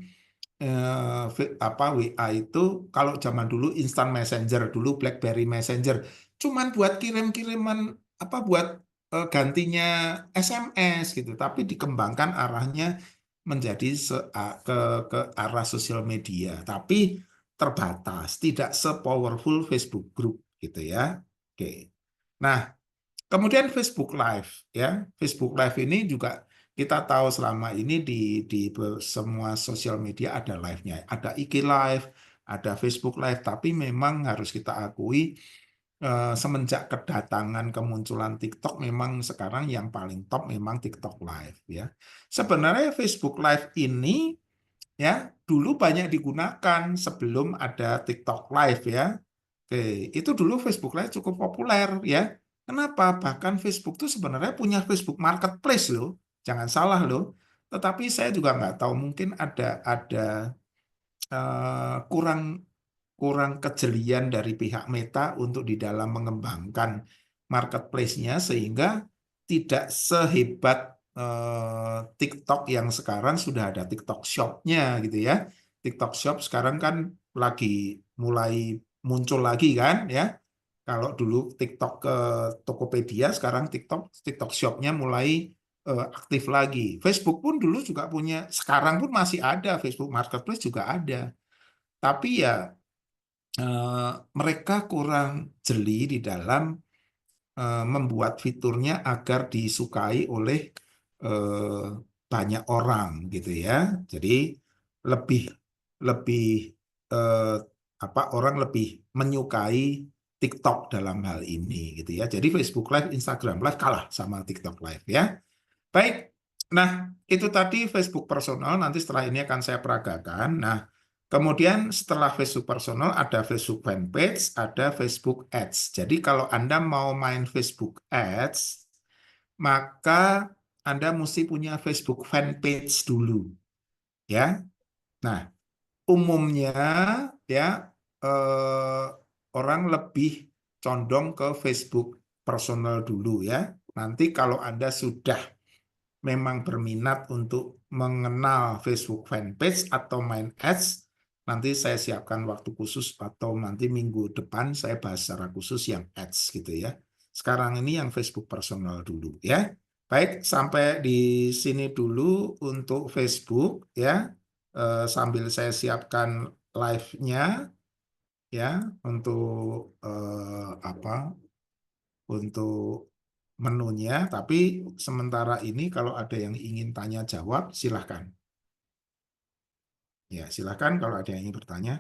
apa WA itu kalau zaman dulu Instant Messenger dulu BlackBerry Messenger cuman buat kirim-kiriman apa buat gantinya SMS gitu tapi dikembangkan arahnya menjadi ke arah sosial media tapi terbatas tidak sepowerful Facebook Group gitu ya. Oke. Nah, kemudian Facebook Live ya. Facebook Live ini juga kita tahu selama ini di semua sosial media ada live-nya. Ada IG Live, ada Facebook Live, tapi memang harus kita akui semenjak kedatangan kemunculan TikTok memang sekarang yang paling top memang TikTok Live ya. Sebenarnya Facebook Live ini ya dulu banyak digunakan sebelum ada TikTok Live ya. Oke, itu dulu Facebook Live cukup populer ya. Kenapa? Bahkan Facebook tuh sebenarnya punya Facebook Marketplace loh. Jangan salah loh. Tetapi saya juga nggak tahu mungkin ada kurang kurang kejelian dari pihak Meta untuk di dalam mengembangkan marketplace-nya sehingga tidak sehebat TikTok yang sekarang sudah ada TikTok Shop-nya gitu ya. TikTok Shop sekarang kan lagi mulai muncul lagi kan ya. Kalau dulu TikTok ke Tokopedia, sekarang TikTok Shop-nya mulai aktif lagi. Facebook pun dulu juga punya, sekarang pun masih ada Facebook Marketplace juga ada. Tapi ya eh, mereka kurang jeli di dalam membuat fiturnya agar disukai oleh eh, banyak orang gitu ya. Jadi lebih lebih eh, apa orang lebih menyukai TikTok dalam hal ini gitu ya. Jadi Facebook Live, Instagram Live kalah sama TikTok Live ya. Baik. Nah, itu tadi Facebook personal. Nanti setelah ini akan saya peragakan. Nah, kemudian setelah Facebook personal ada Facebook fanpage, ada Facebook Ads. Jadi kalau Anda mau main Facebook Ads, maka Anda mesti punya Facebook fanpage dulu, ya. Nah, umumnya ya eh, orang lebih condong ke Facebook personal dulu ya. Nanti kalau Anda sudah memang berminat untuk mengenal Facebook fanpage atau main ads, nanti saya siapkan waktu khusus atau nanti minggu depan saya bahas secara khusus yang ads gitu ya. Sekarang ini yang Facebook personal dulu ya. Baik, sampai di sini dulu untuk Facebook ya. Sambil saya siapkan live-nya ya untuk apa? Untuk menunya, tapi sementara ini kalau ada yang ingin tanya jawab, silahkan. Ya, silakan kalau ada yang ingin bertanya.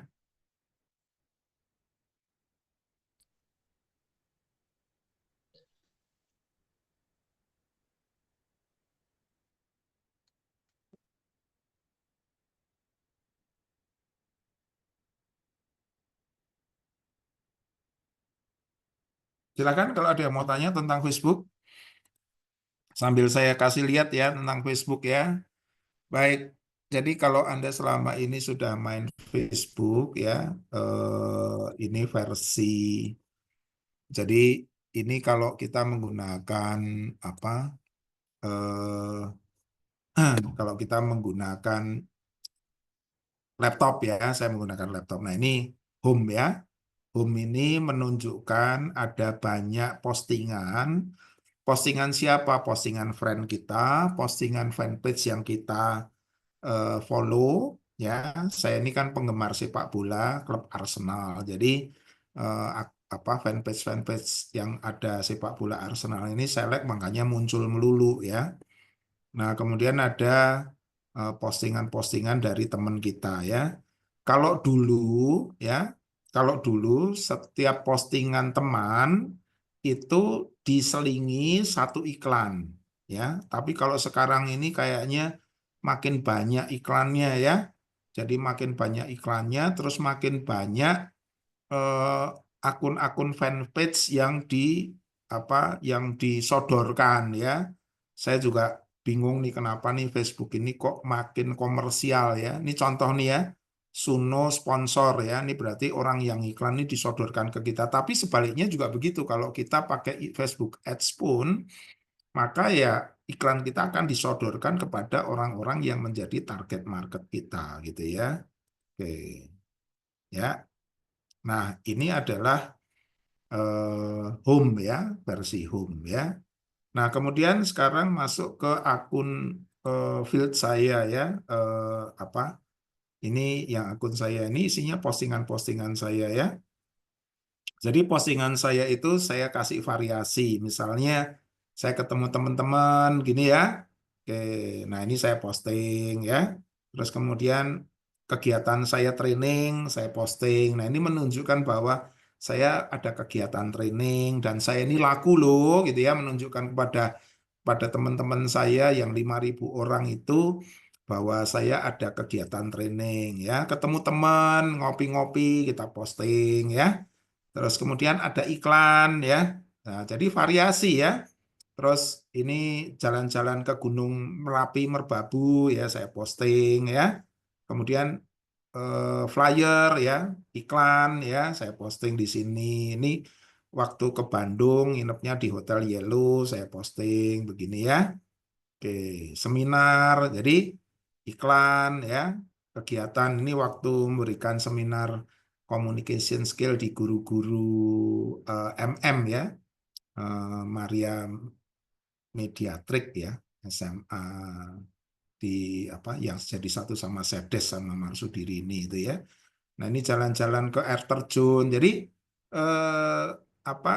Silakan kalau ada yang mau tanya tentang Facebook. Sambil saya kasih lihat ya tentang Facebook ya. Baik, jadi kalau Anda selama ini sudah main Facebook ya, ini versi. Jadi ini kalau kita menggunakan apa? eh, Kalau kita menggunakan laptop ya, saya menggunakan laptop. Nah ini home ya. Home ini menunjukkan ada banyak postingan. Postingan siapa? Postingan friend kita, postingan fanpage yang kita follow ya. Saya ini kan penggemar sepak bola klub Arsenal. Jadi apa fanpage yang ada sepak bola Arsenal ini saya like makanya muncul melulu ya. Nah, kemudian ada postingan-postingan dari teman kita ya. Kalau dulu ya, kalau dulu setiap postingan teman itu diselingi satu iklan ya. Tapi kalau sekarang ini kayaknya makin banyak iklannya ya. Jadi makin banyak iklannya, terus makin banyak eh, akun-akun fanpage yang disodorkan ya. Saya juga bingung nih kenapa nih Facebook ini kok makin komersial ya. Ini contoh nih ya. Suno sponsor ya. Ini berarti orang yang iklan ini disodorkan ke kita. Tapi sebaliknya juga begitu. Kalau kita pakai Facebook Ads pun, maka ya iklan kita akan disodorkan kepada orang-orang yang menjadi target market kita gitu ya. Oke, ya. Nah, ini adalah home ya, versi home ya. Nah, kemudian sekarang masuk ke akun field saya ya, apa? Ini yang akun saya ini isinya postingan-postingan saya ya. Jadi postingan saya itu saya kasih variasi. Misalnya saya ketemu teman-teman gini ya. Oke, nah ini saya posting ya. Terus kemudian kegiatan saya training, saya posting. Nah, ini menunjukkan bahwa saya ada kegiatan training dan saya ini laku loh gitu ya, menunjukkan pada teman-teman saya yang 5.000 orang itu bahwa saya ada kegiatan training ya, ketemu teman, ngopi-ngopi, kita posting ya. Terus kemudian ada iklan ya. Nah, jadi variasi ya. Terus ini jalan-jalan ke Gunung Merapi Merbabu ya saya posting ya. Kemudian flyer ya, iklan ya saya posting di sini. Ini waktu ke Bandung nginepnya di Hotel Yellow saya posting begini ya. Oke, seminar. Jadi iklan ya, kegiatan ini waktu memberikan seminar communication skill di guru-guru MM ya, Maria Mediatrik ya, SMA di apa yang jadi satu sama Sedes sama Marsudiri ini itu ya. Nah, ini jalan-jalan ke air terjun. Jadi eh, apa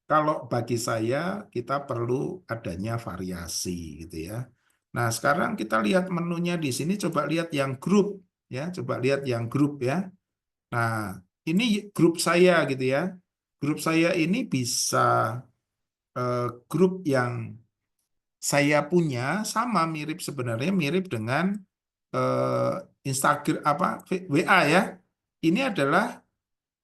kalau bagi saya kita perlu adanya variasi gitu ya. Nah, sekarang kita lihat menunya di sini coba lihat yang grup ya, coba lihat yang grup ya. Nah, ini grup saya gitu ya. Grup saya ini bisa grup yang saya punya sama mirip sebenarnya mirip dengan Instagram apa WA ya. Ini adalah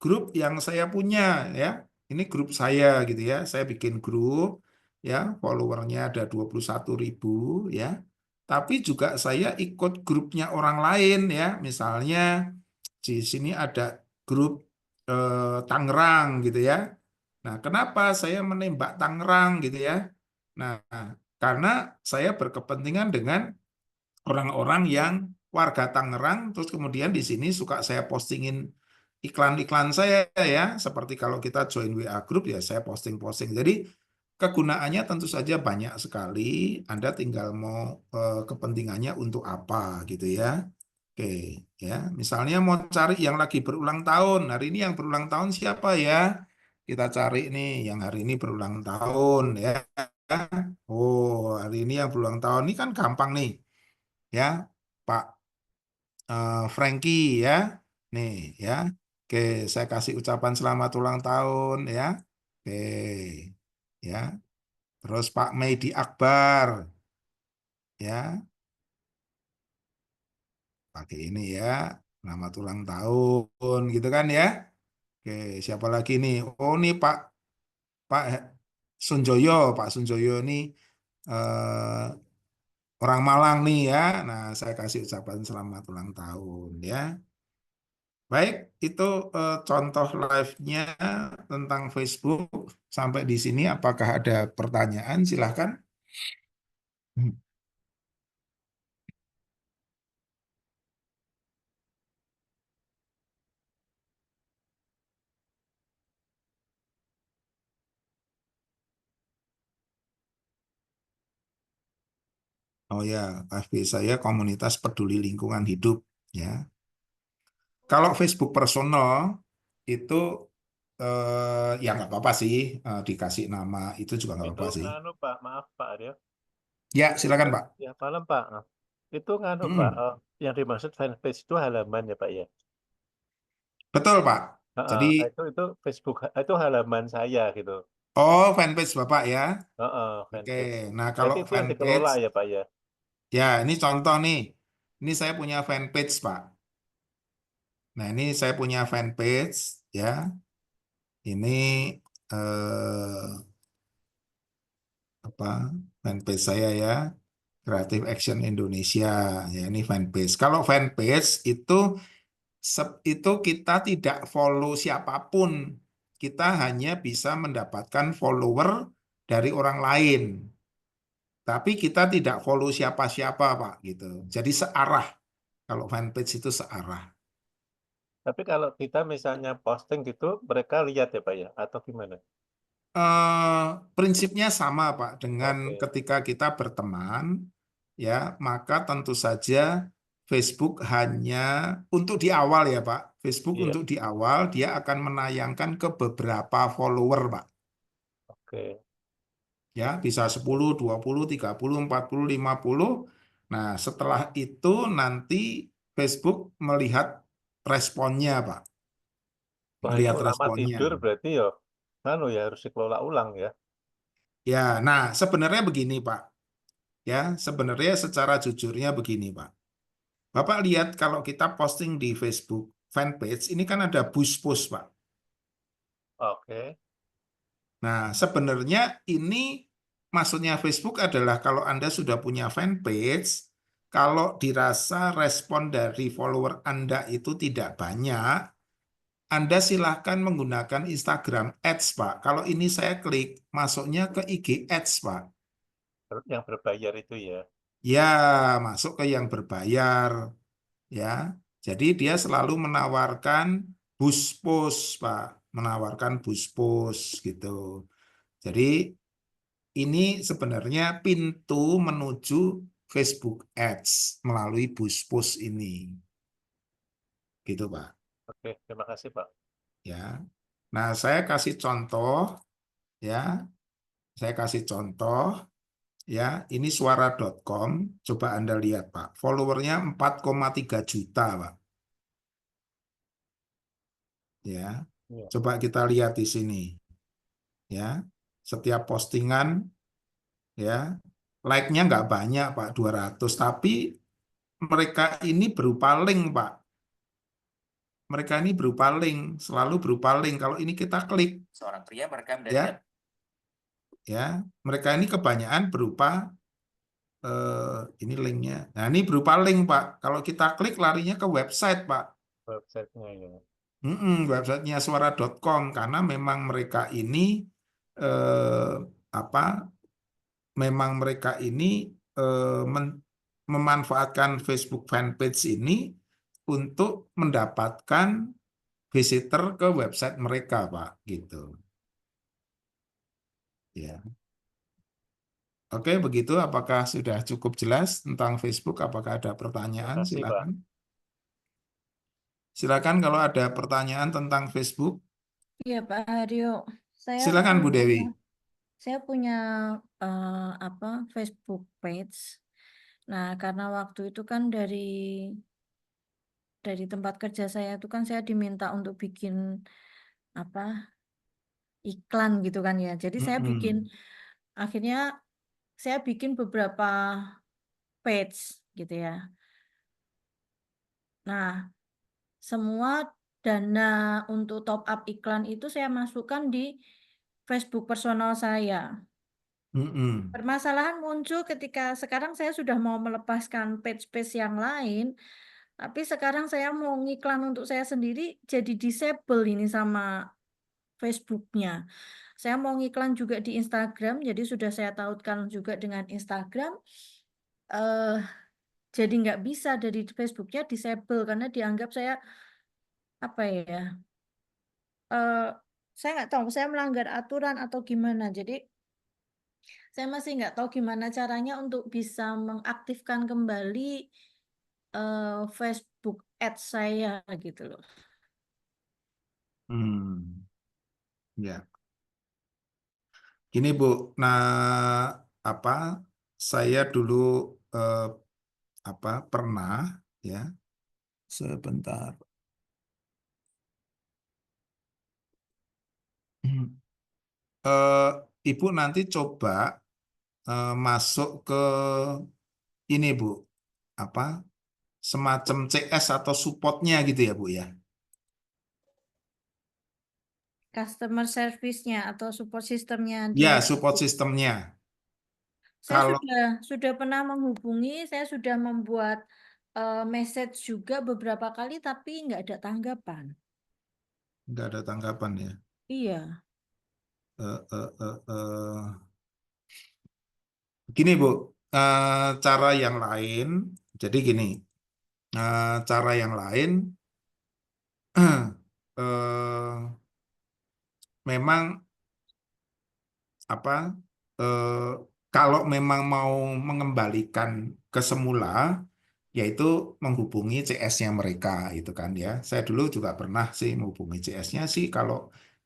grup yang saya punya ya. Ini grup saya gitu ya. Saya bikin grup ya, followernya ada 21.000 ya. Tapi juga saya ikut grupnya orang lain ya. Misalnya di sini ada grup Tangerang gitu ya. Nah, kenapa saya menembak Tangerang gitu ya? Nah, karena saya berkepentingan dengan orang-orang yang warga Tangerang, terus kemudian di sini suka saya postingin iklan-iklan saya ya, seperti kalau kita join WA group ya saya posting-posting. Jadi kegunaannya tentu saja banyak sekali. Anda tinggal mau kepentingannya untuk apa gitu ya. Oke, ya. Misalnya mau cari yang lagi berulang tahun. Hari ini yang berulang tahun siapa ya? Kita cari nih yang hari ini berulang tahun ya. Oh, hari ini yang berulang tahun ini kan gampang nih ya, Pak Frankie ya. Nih ya. Oke, saya kasih ucapan selamat ulang tahun ya. Oke. Ya. Terus Pak Medi Akbar ya. Pakai ini ya. Selamat ulang tahun gitu kan ya. Oke, siapa lagi nih? Oh, nih Pak Sunjoyo, Pak Sunjoyo ini eh, orang Malang nih ya. Nah, saya kasih ucapan selamat ulang tahun ya. Baik, itu contoh live-nya tentang Facebook. Sampai di sini, apakah ada pertanyaan? Silahkan. Oh ya, FB saya komunitas peduli lingkungan hidup ya. Kalau Facebook personal itu ya nggak apa-apa sih, dikasih nama itu juga nggak Itu apa-apa sih. nganu Pak, maaf Pak Aryo. Ya, silakan Pak. Ya malam Pak. Itu nganu Pak, Mm, yang dimaksud fanpage itu halaman ya Pak ya. betul Pak. Jadi, Itu Facebook itu halaman saya gitu. oh fanpage Bapak ya. Oke, Fanpage. nah kalau Berarti itu yang fanpage, dikelola ya Pak ya. ya ini contoh nih. Ini saya punya fanpage Pak. Nah ini saya punya fanpage ya. Ini apa fanpage saya ya. Creative Action Indonesia ya ini fanpage. Kalau fanpage itu kita tidak follow siapapun. Kita hanya bisa mendapatkan follower dari orang lain. Tapi kita tidak follow siapa-siapa, Pak, gitu. Jadi searah. Kalau fanpage itu searah. Tapi kalau kita misalnya posting gitu, mereka lihat ya Pak ya, atau gimana? Eh, prinsipnya sama, Pak, dengan Oke, ketika kita berteman, ya, maka tentu saja Facebook hanya untuk di awal ya, Pak. Facebook iya, untuk di awal dia akan menayangkan ke beberapa follower, Pak. oke. Ya, bisa 10, 20, 30, 40, 50. Nah, setelah itu nanti Facebook melihat responnya, Pak. Wah itu Melihat lama responnya. tidur berarti ya, nganu ya harus dikelola ulang ya. Ya, nah sebenarnya begini, Pak. Ya, sebenarnya secara jujurnya begini, Pak. Bapak lihat kalau kita posting di Facebook fanpage, ini kan ada push post, Pak. Oke, Nah, sebenarnya ini maksudnya Facebook adalah kalau Anda sudah punya fanpage, kalau dirasa respon dari follower Anda itu tidak banyak, Anda silahkan menggunakan Instagram Ads, Pak. Kalau ini saya klik, masuknya ke IG Ads, Pak. yang berbayar itu ya. Ya, masuk ke yang berbayar, ya. Jadi dia selalu menawarkan boost post, Pak. Menawarkan boost post, gitu. Jadi ini sebenarnya pintu menuju Facebook Ads melalui boost post ini, gitu Pak. Oke, terima kasih Pak. Ya. Nah, saya kasih contoh, ya. Saya kasih contoh, ya. Ini suara.com. Coba Anda lihat, Pak. Followernya 4,3 juta, Pak. Ya. Iya. Coba kita lihat di sini, ya. Setiap postingan, ya. Like-nya nggak banyak, Pak, 200. Tapi mereka ini berupa link, Pak. Mereka ini berupa link, selalu berupa link. Kalau ini kita klik, Seorang pria merekam dan ya, ya, mereka ini kebanyakan berupa ini linknya. Nah, ini berupa link, Pak. Kalau kita klik larinya ke website, Pak. websitenya ya. Websitenya suara.com karena memang mereka ini eh, apa? Memang mereka ini memanfaatkan Facebook fanpage ini untuk mendapatkan visitor ke website mereka, Pak, gitu. Ya. Oke, begitu. Apakah sudah cukup jelas tentang Facebook? Apakah ada Terima pertanyaan? kasih Pak. Silakan. Silakan kalau ada pertanyaan tentang Facebook. Iya Pak Haryo, saya Silakan Bu punya Dewi. saya punya apa Facebook page. Nah, karena waktu itu kan dari dari tempat kerja saya itu kan saya diminta untuk bikin apa iklan gitu kan ya. Jadi saya bikin Mm-mm. akhirnya saya bikin beberapa page gitu ya. Nah, semua dana untuk top up iklan itu saya masukkan di Facebook personal saya. Mm-mm. Permasalahan muncul ketika sekarang saya sudah mau melepaskan page-page yang lain, tapi sekarang saya mau ngiklan untuk saya sendiri jadi disable ini sama Facebooknya. Saya mau ngiklan juga di Instagram, jadi sudah saya tautkan juga dengan Instagram. eh jadi nggak bisa dari Facebooknya disable karena dianggap saya apa ya? eh saya nggak tahu, saya melanggar aturan atau gimana. Jadi saya masih nggak tahu gimana caranya untuk bisa mengaktifkan kembali Facebook Ads saya gitu loh. Hmm. Ya, gini Bu. Nah, apa? Saya dulu eh, pernah ya sebentar. Eh, Ibu nanti coba masuk ke ini Bu, apa semacam CS atau supportnya gitu ya Bu ya. Customer service-nya atau support sistemnya di Ya, support Facebook. sistemnya. Saya Kalau sudah pernah menghubungi, saya sudah membuat message juga beberapa kali, tapi nggak ada tanggapan. nggak ada tanggapan ya. Iya, Eh, eh, eh, eh. Gini Bu, cara yang lain. Jadi gini, cara yang lain. Memang apa eh, kalau memang mau mengembalikan ke semula yaitu menghubungi CS-nya mereka itu kan ya. Saya dulu juga pernah sih menghubungi CS-nya sih kalau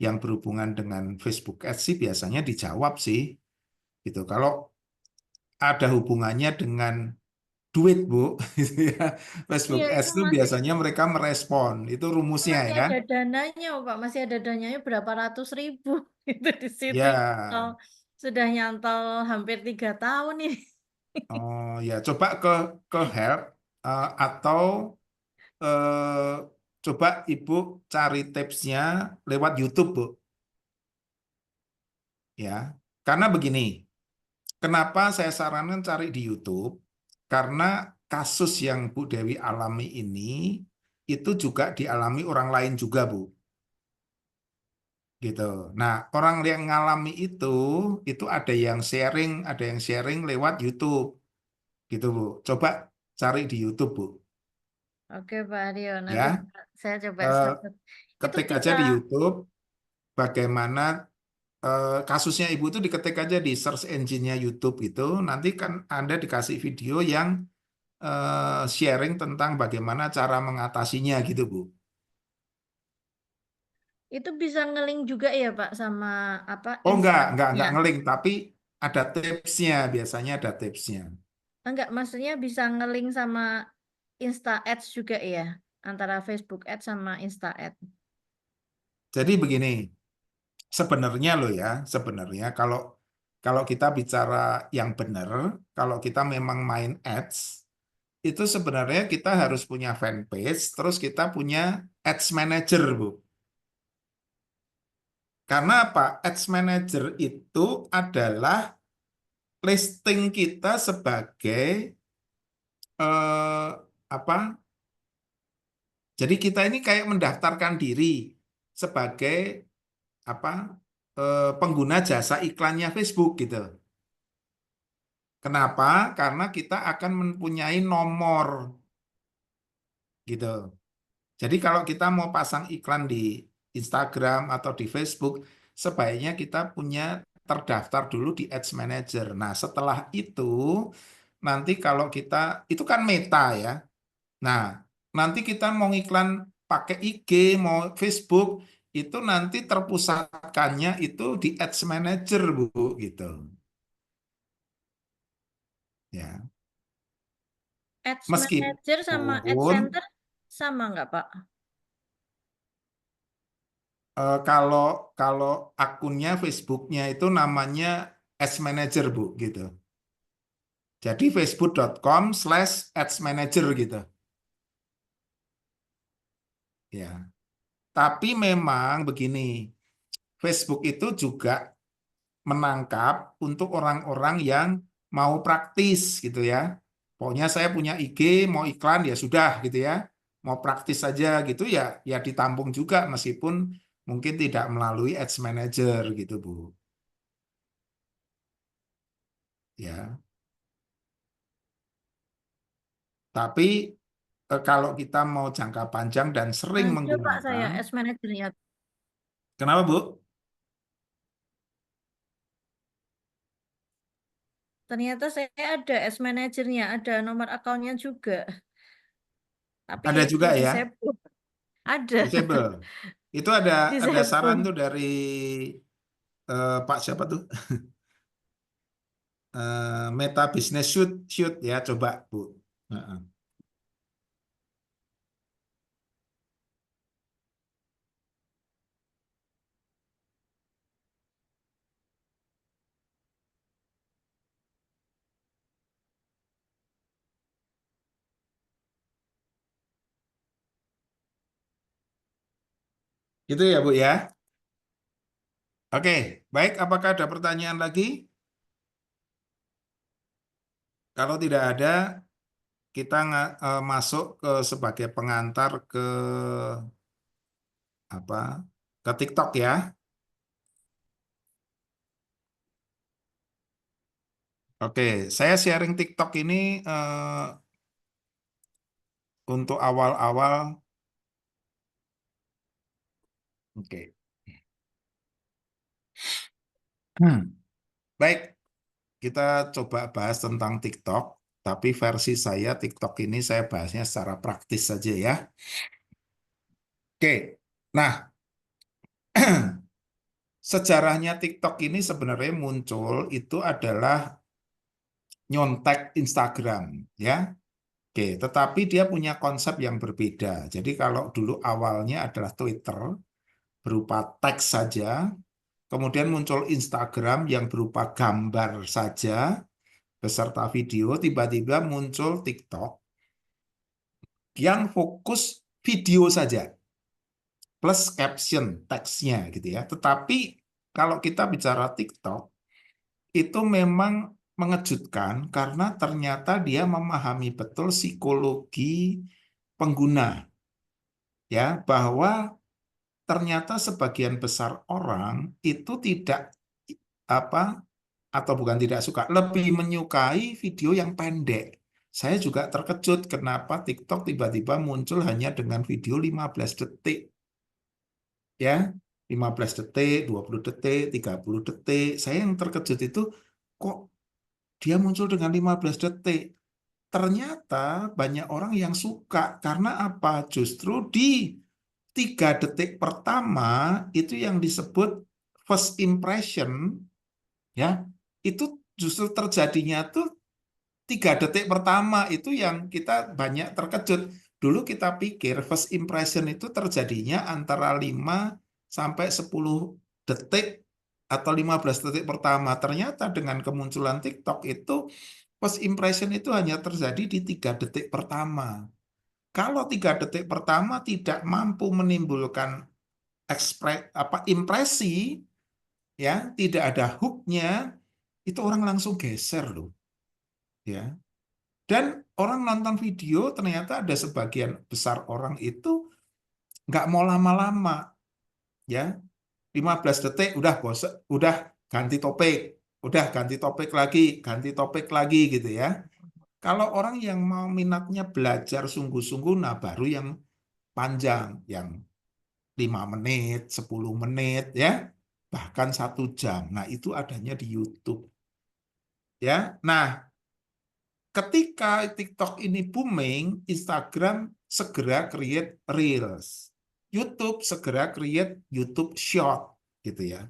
yang berhubungan dengan Facebook Ads sih biasanya dijawab sih gitu. Kalau ada hubungannya dengan duit Bu gitu ya. Facebook iya Ads itu itu biasanya mereka merespon. Itu rumusnya masih ya. ada dananya, Pak, masih ada dananya berapa ratus ribu itu di situ. Ya. Sudah nyantol hampir 3 tahun ini. Oh ya, coba ke help atau eh, coba Ibu cari tipsnya lewat YouTube, Bu. Ya, karena begini, kenapa saya sarankan cari di YouTube? Karena kasus yang Bu Dewi alami ini itu juga dialami orang lain juga, Bu. Gitu. Nah, orang yang ngalami itu ada yang sharing lewat YouTube, gitu, Bu. Coba cari di YouTube, Bu. Oke, Pak Aryo, nanti Ya. saya coba Eh, search. Itu Ketik aja bisa, di YouTube bagaimana kasusnya ibu itu diketik aja di search engine-nya YouTube itu nanti kan Anda dikasih video yang sharing tentang bagaimana cara mengatasinya gitu Bu. itu bisa ngelink juga ya, Pak, sama apa Oh Instagramnya. enggak ngeling tapi ada tipsnya biasanya ada tipsnya. Enggak, maksudnya bisa ngelink sama Insta Ads juga ya, antara Facebook Ads sama Insta Ads. Jadi begini, sebenarnya loh ya, sebenarnya kalau kalau kita bicara yang benar, kalau kita memang main ads itu sebenarnya kita harus punya fanpage, terus kita punya ads manager, Bu. Karena apa? Ads manager itu adalah listing kita sebagai apa? Jadi kita ini kayak mendaftarkan diri sebagai apa? Pengguna jasa iklannya Facebook gitu. Kenapa? Karena kita akan mempunyai nomor gitu. Jadi kalau kita mau pasang iklan di Instagram atau di Facebook, sebaiknya kita punya terdaftar dulu di Ads Manager. Nah, setelah itu nanti kalau kita itu kan Meta ya. Nah, nanti kita mau iklan pakai IG, mau Facebook, itu nanti terpusatkannya itu di Ads Manager, Bu, gitu. Ya. Ads Manager sama Ads Meskipun Center sama nggak, Pak? Kalau akunnya Facebooknya itu namanya Ads Manager, Bu, gitu. Jadi facebook.com/adsmanager gitu. Ya. Tapi memang begini, Facebook itu juga menangkap untuk orang-orang yang mau praktis gitu ya. Pokoknya saya punya IG, mau iklan ya sudah gitu ya. Mau praktis saja gitu ya, ya ditampung juga meskipun mungkin tidak melalui Ads Manager gitu, Bu. Ya. Tapi kalau kita mau jangka panjang dan sering Ada, Pak, saya menggunakan, Ads Manager-nya. kenapa, Bu? Ternyata saya ada Ads Manager-nya, ada nomor akunnya juga. Tapi Ada itu juga ya, disable. Ada. disable. Itu ada saran Disable. tuh dari Pak siapa tuh? Meta Business Suite ya, coba, Bu. Heeh. Itu ya, Bu ya. Oke, baik. Apakah ada pertanyaan lagi? Kalau tidak ada, kita masuk ke sebagai pengantar ke apa? Ke TikTok ya. Oke, saya sharing TikTok ini untuk awal-awal. Oke. Baik, kita coba bahas tentang TikTok. Tapi versi saya TikTok ini saya bahasnya secara praktis saja ya. Oke, nah sejarahnya TikTok ini sebenarnya muncul itu adalah nyontek Instagram ya. Oke, tetapi dia punya konsep yang berbeda. Jadi kalau dulu awalnya adalah Twitter berupa teks saja, kemudian muncul Instagram yang berupa gambar saja beserta video, tiba-tiba muncul TikTok yang fokus video saja plus caption teksnya gitu ya. Tetapi kalau kita bicara TikTok itu memang mengejutkan karena ternyata dia memahami betul psikologi pengguna ya, bahwa ternyata sebagian besar orang itu tidak apa atau bukan tidak suka, lebih menyukai video yang pendek. Saya juga terkejut kenapa TikTok tiba-tiba muncul hanya dengan video 15 detik ya. 15 detik, 20 detik, 30 detik. Saya yang terkejut itu kok dia muncul dengan 15 detik. Ternyata banyak orang yang suka karena apa? Justru di 3 detik pertama itu yang disebut first impression ya, itu justru terjadinya tuh 3 detik pertama itu yang kita banyak terkejut. Dulu kita pikir first impression itu terjadinya antara 5 sampai 10 detik atau 15 detik pertama. Ternyata dengan kemunculan TikTok itu first impression itu hanya terjadi di 3 detik pertama. Kalau 3 detik pertama tidak mampu menimbulkan impresi, ya tidak ada hooknya, itu orang langsung geser loh, ya. Dan orang nonton video ternyata ada sebagian besar orang itu nggak mau lama-lama, ya. 15 detik udah bosan, udah ganti topik, udah ganti topik lagi gitu ya. Kalau orang yang mau minatnya belajar sungguh-sungguh, nah baru yang panjang, yang 5 menit, 10 menit, ya, bahkan 1 jam. Nah, itu adanya di YouTube. Ya, nah, ketika TikTok ini booming, Instagram segera create Reels. YouTube segera create YouTube Short, gitu ya.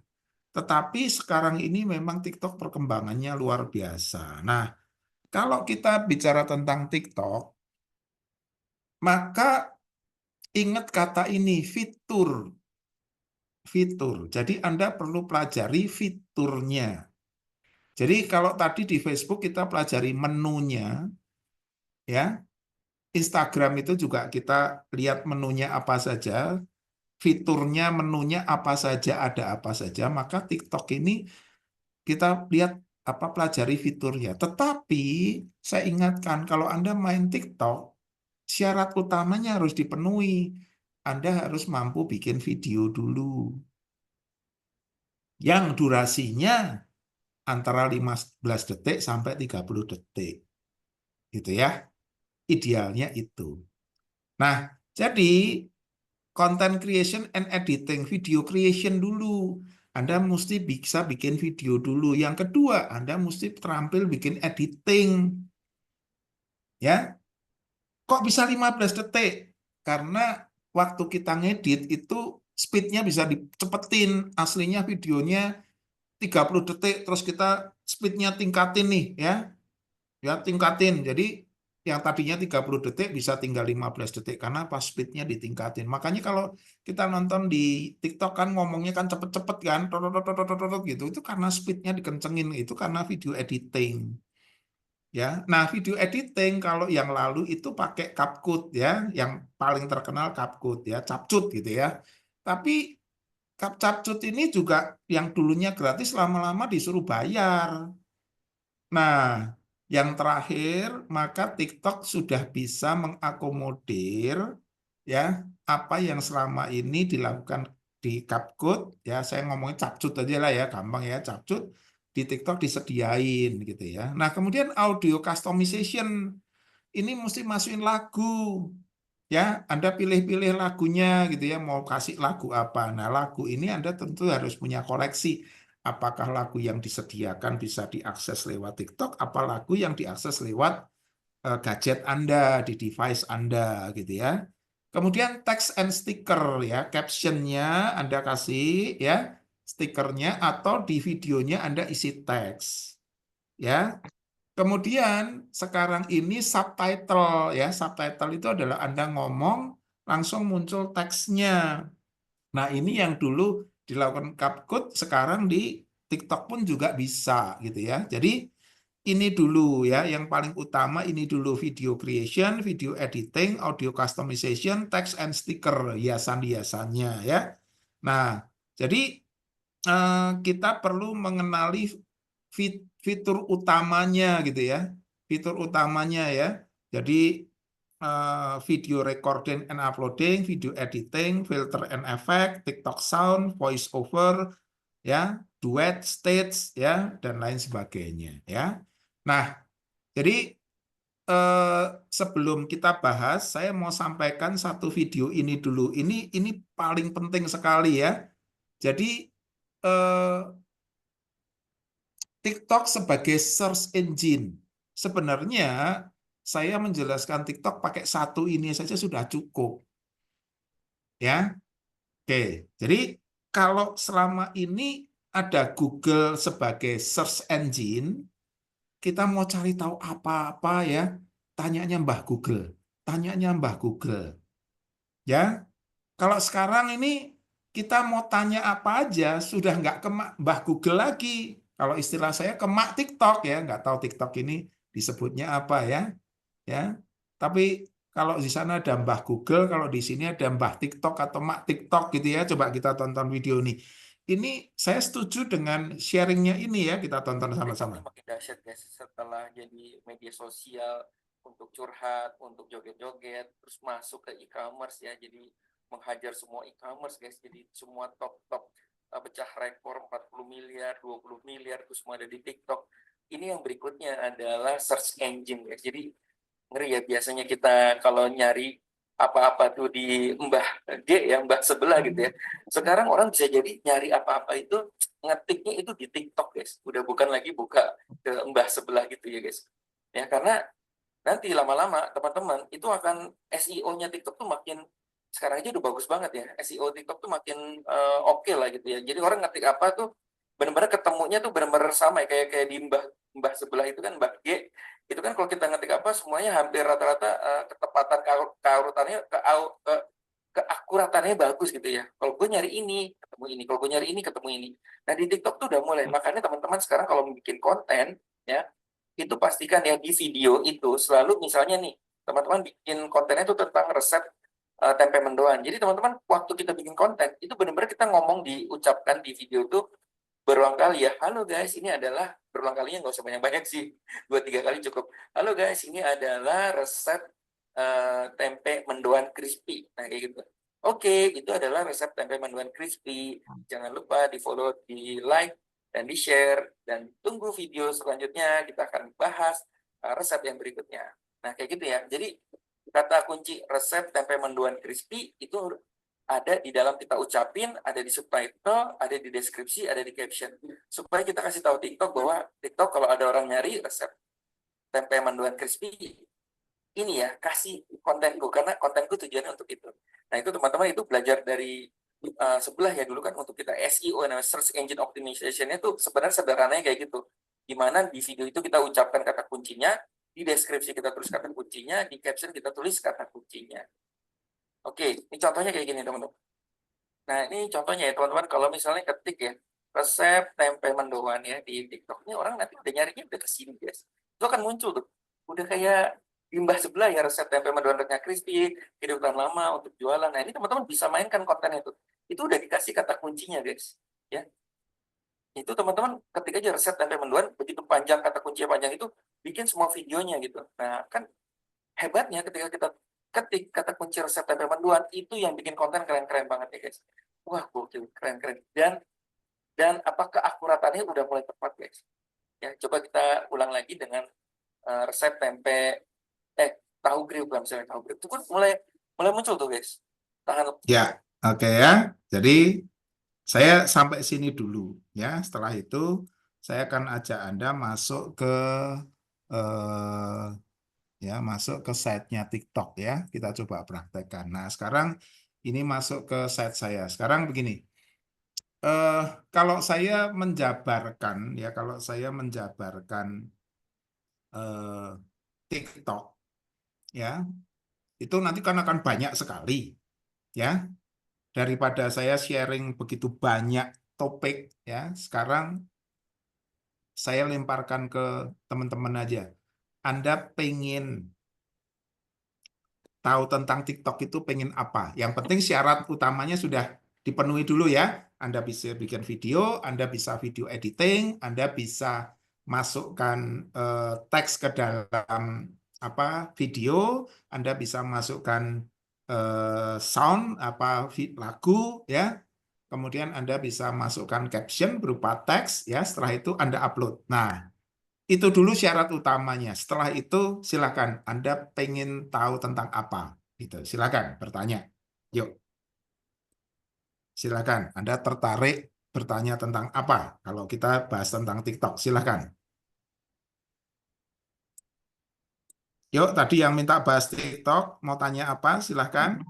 Tetapi sekarang ini memang TikTok perkembangannya luar biasa. Nah, kalau kita bicara tentang TikTok, maka Ingat kata ini, fitur. Fitur. Jadi Anda perlu pelajari fiturnya. Jadi kalau tadi di Facebook kita pelajari menunya, ya. Instagram itu juga kita lihat menunya apa saja, fiturnya, menunya apa saja, ada apa saja. Maka TikTok ini kita lihat apa pelajari fiturnya. Tetapi saya ingatkan kalau Anda main TikTok, syarat utamanya harus dipenuhi. Anda harus mampu bikin video dulu. Yang durasinya antara 15 detik sampai 30 detik. Gitu ya. Idealnya itu. Nah, jadi content creation and editing, video creation dulu. Anda mesti bisa bikin video dulu. Yang kedua, Anda mesti terampil bikin editing. Ya, kok bisa 15 detik? Karena waktu kita ngedit itu speednya bisa dicepetin. Aslinya videonya 30 detik, terus kita speednya tingkatin nih, ya tingkatin. Jadi yang tadinya 30 detik bisa tinggal 15 detik karena pas speednya ditingkatin. Makanya kalau kita nonton di TikTok kan ngomongnya kan cepet-cepet kan, gitu. Itu karena speednya dikencengin, itu karena video editing. Ya, nah video editing kalau yang lalu itu pakai CapCut ya, yang paling terkenal CapCut ya, CapCut gitu ya. Tapi CapCut ini juga yang dulunya gratis lama-lama disuruh bayar. Nah, yang terakhir, maka TikTok sudah bisa mengakomodir ya apa yang selama ini dilakukan di CapCut ya. Saya ngomongin CapCut aja lah ya, gampang ya, CapCut di TikTok disediain gitu ya. Nah, kemudian audio customization ini mesti masukin lagu. Ya, Anda pilih-pilih lagunya gitu ya, mau kasih lagu apa. Nah, lagu ini Anda tentu harus punya koleksi. Apakah lagu yang disediakan bisa diakses lewat TikTok, apa lagu yang diakses lewat gadget Anda, di device Anda gitu ya. Kemudian text and sticker ya, captionnya Anda kasih ya, stikernya atau di videonya Anda isi teks. Ya, kemudian sekarang ini subtitle ya, subtitle itu adalah Anda ngomong langsung muncul teksnya. Nah, ini yang dulu dilakukan CapCut, sekarang di TikTok pun juga bisa gitu ya. Jadi ini dulu ya, yang paling utama ini dulu video creation, video editing, audio customization, text and sticker, hiasan-hiasannya ya. Nah, jadi kita perlu mengenali fitur utamanya gitu ya, fitur utamanya ya. Jadi video recording and uploading, video editing, filter and effect, TikTok sound, voice over, ya, duet, stage, ya, dan lain sebagainya ya. Nah, jadi sebelum kita bahas, saya mau sampaikan satu video ini dulu. Ini paling penting sekali ya. Jadi TikTok sebagai search engine. Sebenarnya saya menjelaskan TikTok pakai satu ini saja sudah cukup. Ya. Oke. Jadi kalau selama ini ada Google sebagai search engine, kita mau cari tahu apa-apa ya, tanyanya Mbah Google. Tanyanya Mbah Google. Ya. Kalau sekarang ini kita mau tanya apa aja sudah nggak ke Mbah Google lagi. Kalau istilah saya ke Mak TikTok ya, nggak tahu TikTok ini disebutnya apa ya. Tapi kalau di sana ada Mbah Google, kalau di sini ada Mbah TikTok atau Mak TikTok gitu ya. Coba kita tonton video ini. Ini saya setuju dengan sharingnya ini ya, kita tonton sama-sama. Makin dahsyat guys, setelah jadi media sosial untuk curhat, untuk joget-joget, terus masuk ke e-commerce ya, jadi menghajar semua e-commerce guys, jadi semua top-top pecah rekor 40 miliar, 20 miliar, terus semua ada di TikTok. Ini yang berikutnya adalah search engine guys, jadi ngeri ya, biasanya kita kalau nyari apa-apa tuh di Mbah G ya, Mbah sebelah gitu ya. Sekarang orang bisa jadi nyari apa-apa itu ngetiknya itu di TikTok guys. Udah bukan lagi buka ke Mbah sebelah gitu ya guys. Ya karena nanti lama-lama teman-teman itu akan SEO-nya TikTok tuh makin, sekarang aja udah bagus banget ya. SEO TikTok tuh makin oke lah gitu ya. Jadi orang ngetik apa tuh benar-benar ketemunya tuh benar-benar sama ya, kayak di Mbah sebelah itu kan Mbah G. Itu kan kalau kita ngetik apa semuanya hampir rata-rata ketepatan keurutannya keakuratannya bagus gitu ya. Kalau gue nyari ini, ketemu ini. Kalau gue nyari ini, ketemu ini. Nah, di TikTok tuh udah mulai. Makanya teman-teman sekarang kalau bikin konten, ya, itu pastikan ya di video itu selalu misalnya nih, teman-teman bikin kontennya itu tentang resep tempe mendoan. Jadi teman-teman waktu kita bikin konten, itu benar-benar kita ngomong diucapkan di video tuh berulang kali ya. Halo guys, ini adalah berulang kalinya nggak usah banyak-banyak sih. 2-3 kali cukup. Halo guys, ini adalah resep tempe mendoan crispy. Nah, kayak gitu. Oke, itu adalah resep tempe mendoan crispy. Jangan lupa di-follow, di-like, dan di-share. Dan tunggu video selanjutnya, kita akan bahas resep yang berikutnya. Nah, kayak gitu ya. Jadi, kata kunci resep tempe mendoan crispy itu ada di dalam kita ucapin, ada di subtitle, ada di deskripsi, ada di caption. Supaya kita kasih tahu TikTok bahwa TikTok kalau ada orang nyari resep tempe mendoan crispy, ini ya, kasih kontenku, karena kontenku tujuannya untuk itu. Nah, itu teman-teman itu belajar dari sebelah ya dulu kan untuk kita SEO, Search Engine Optimization-nya tuh sebenarnya sederhananya kayak gitu. Dimana di video itu kita ucapkan kata kuncinya, di deskripsi kita tulis kata kuncinya, di caption kita tulis kata kuncinya. Oke, ini contohnya kayak gini teman-teman. Nah, ini contohnya ya teman-teman, kalau misalnya ketik ya, resep tempe mendoan ya di TikTok, ini orang nanti udah nyarinya udah kesini guys. Itu akan muncul tuh. Udah kayak limbah sebelah ya resep tempe mendoan renyah crispy, kehidupan lama untuk jualan. Nah, ini teman-teman bisa mainkan konten itu. Itu udah dikasih kata kuncinya guys. Ya. Itu teman-teman ketik aja resep tempe mendoan, begitu panjang kata kuncinya panjang itu, bikin semua videonya gitu. Nah, kan hebatnya ketika kita ketik kata kunci resep tempe mendoan, itu yang bikin konten keren-keren banget ya guys. Wah, gokil, keren-keren. Dan apakah akuratannya udah mulai tepat guys? Ya, coba kita ulang lagi dengan resep tempe tahu grill, misalnya tahu grill itu kan mulai muncul tuh guys. Ya, oke ya. Jadi saya sampai sini dulu ya. Setelah itu saya akan ajak Anda masuk ke masuk ke site-nya TikTok ya. Kita coba praktekkan. Nah, sekarang ini masuk ke site saya. Sekarang begini. Kalau saya menjabarkan TikTok ya, itu nanti kan akan banyak sekali ya. Daripada saya sharing begitu banyak topik ya, sekarang saya lemparkan ke teman-teman aja. Anda pengen tahu tentang TikTok itu pengen apa? Yang penting syarat utamanya sudah dipenuhi dulu ya. Anda bisa bikin video, Anda bisa video editing, Anda bisa masukkan teks ke dalam video, Anda bisa masukkan sound lagu ya. Kemudian Anda bisa masukkan caption berupa teks ya. Setelah itu Anda upload. Nah, itu dulu syarat utamanya. Setelah itu silakan Anda pengen tahu tentang apa. Gitu. Silakan bertanya. Yuk. Silakan. Anda tertarik bertanya tentang apa? Kalau kita bahas tentang TikTok, silakan. Yuk, tadi yang minta bahas TikTok, mau tanya apa? Silakan.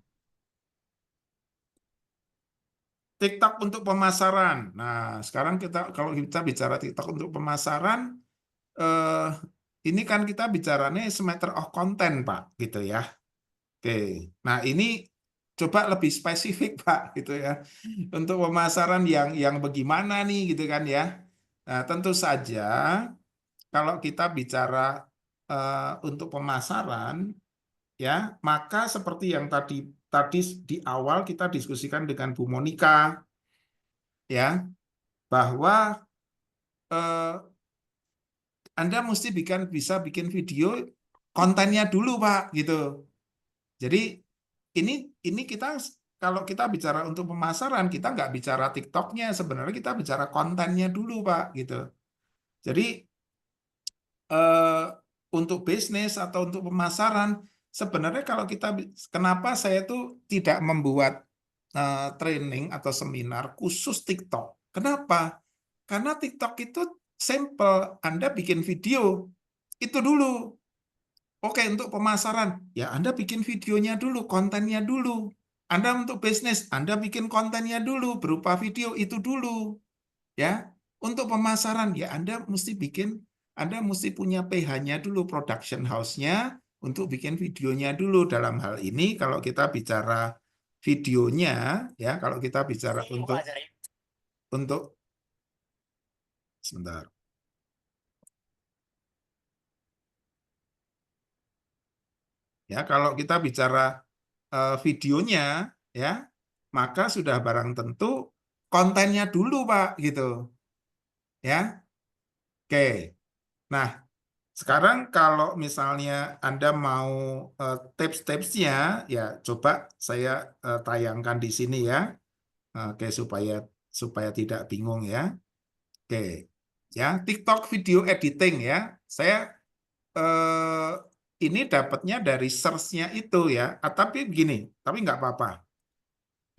TikTok untuk pemasaran. Nah, sekarang kalau kita bicara TikTok untuk pemasaran, ini kan kita bicaranya matter of content, Pak, gitu ya. Oke, nah ini coba lebih spesifik, Pak, gitu ya. Untuk pemasaran yang bagaimana nih, gitu kan ya. Nah, tentu saja kalau kita bicara untuk pemasaran, ya, maka seperti yang tadi di awal kita diskusikan dengan Bu Monica, ya, bahwa Anda mesti bisa bikin video kontennya dulu, Pak, gitu. Jadi ini kita kalau kita bicara untuk pemasaran, kita nggak bicara TikTok-nya, sebenarnya kita bicara kontennya dulu, Pak, gitu. Jadi untuk bisnis atau untuk pemasaran, sebenarnya kalau kenapa saya tuh tidak membuat training atau seminar khusus TikTok? Kenapa? Karena TikTok itu simple, Anda bikin video, itu dulu. Oke, untuk pemasaran, ya Anda bikin videonya dulu, kontennya dulu. Anda untuk bisnis, Anda bikin kontennya dulu, berupa video itu dulu. Ya, untuk pemasaran, ya Anda mesti punya PH-nya dulu, production house-nya, untuk bikin videonya dulu. Dalam hal ini, kalau kita bicara videonya ya, kalau kita bicara untuk sebentar. Ya, kalau kita bicara videonya ya, maka sudah barang tentu kontennya dulu, Pak, gitu. Ya. Oke. Nah, sekarang kalau misalnya Anda mau tips-tipsnya, ya coba saya tayangkan di sini ya. Oke, supaya tidak bingung ya. Oke. Ya, TikTok video editing ya. Saya ini dapatnya dari search-nya itu ya. Tapi begini, tapi nggak apa-apa.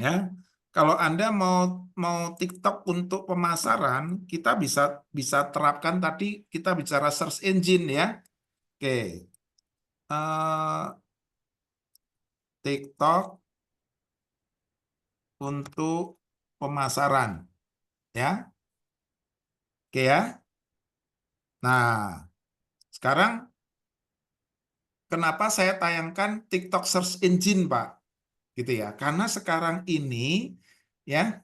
Ya, kalau Anda mau TikTok untuk pemasaran, kita bisa terapkan tadi kita bicara search engine ya. Oke, TikTok untuk pemasaran ya. Oke ya. Nah, sekarang kenapa saya tayangkan TikTok search engine, Pak? Gitu ya. Karena sekarang ini ya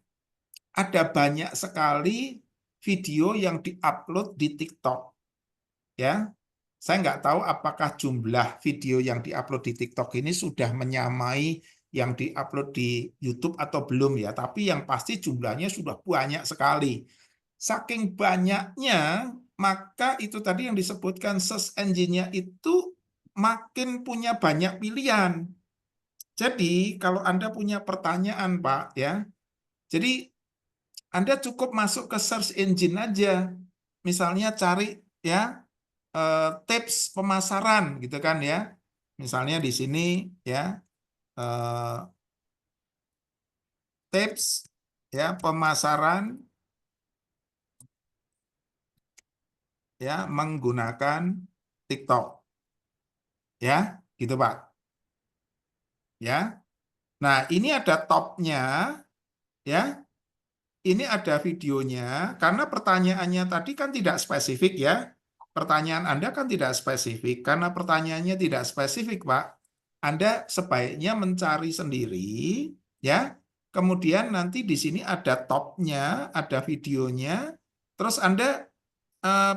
ada banyak sekali video yang diupload di TikTok. Ya, saya nggak tahu apakah jumlah video yang diupload di TikTok ini sudah menyamai yang diupload di YouTube atau belum ya. Tapi yang pasti jumlahnya sudah banyak sekali. Saking banyaknya, maka itu tadi yang disebutkan search engine-nya itu makin punya banyak pilihan. Jadi kalau Anda punya pertanyaan, Pak, ya, jadi Anda cukup masuk ke search engine aja. Misalnya cari ya tips pemasaran gitu kan ya. Misalnya di sini ya tips ya pemasaran ya menggunakan TikTok. Ya, gitu Pak. Ya. Nah, ini ada topnya ya. Ini ada videonya karena pertanyaannya tadi kan tidak spesifik ya. Pertanyaan Anda kan tidak spesifik karena pertanyaannya tidak spesifik, Pak. Anda sebaiknya mencari sendiri ya. Kemudian nanti di sini ada topnya, ada videonya. Terus Anda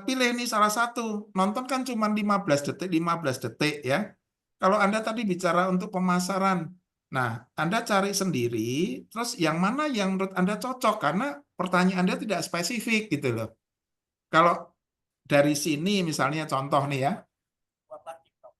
pilih nih salah satu. Nonton kan cuma 15 detik, 15 detik ya. Kalau Anda tadi bicara untuk pemasaran, nah Anda cari sendiri, terus yang mana yang menurut Anda cocok, karena pertanyaan Anda tidak spesifik gitu loh. Kalau dari sini misalnya contoh nih ya, buatlah TikTok.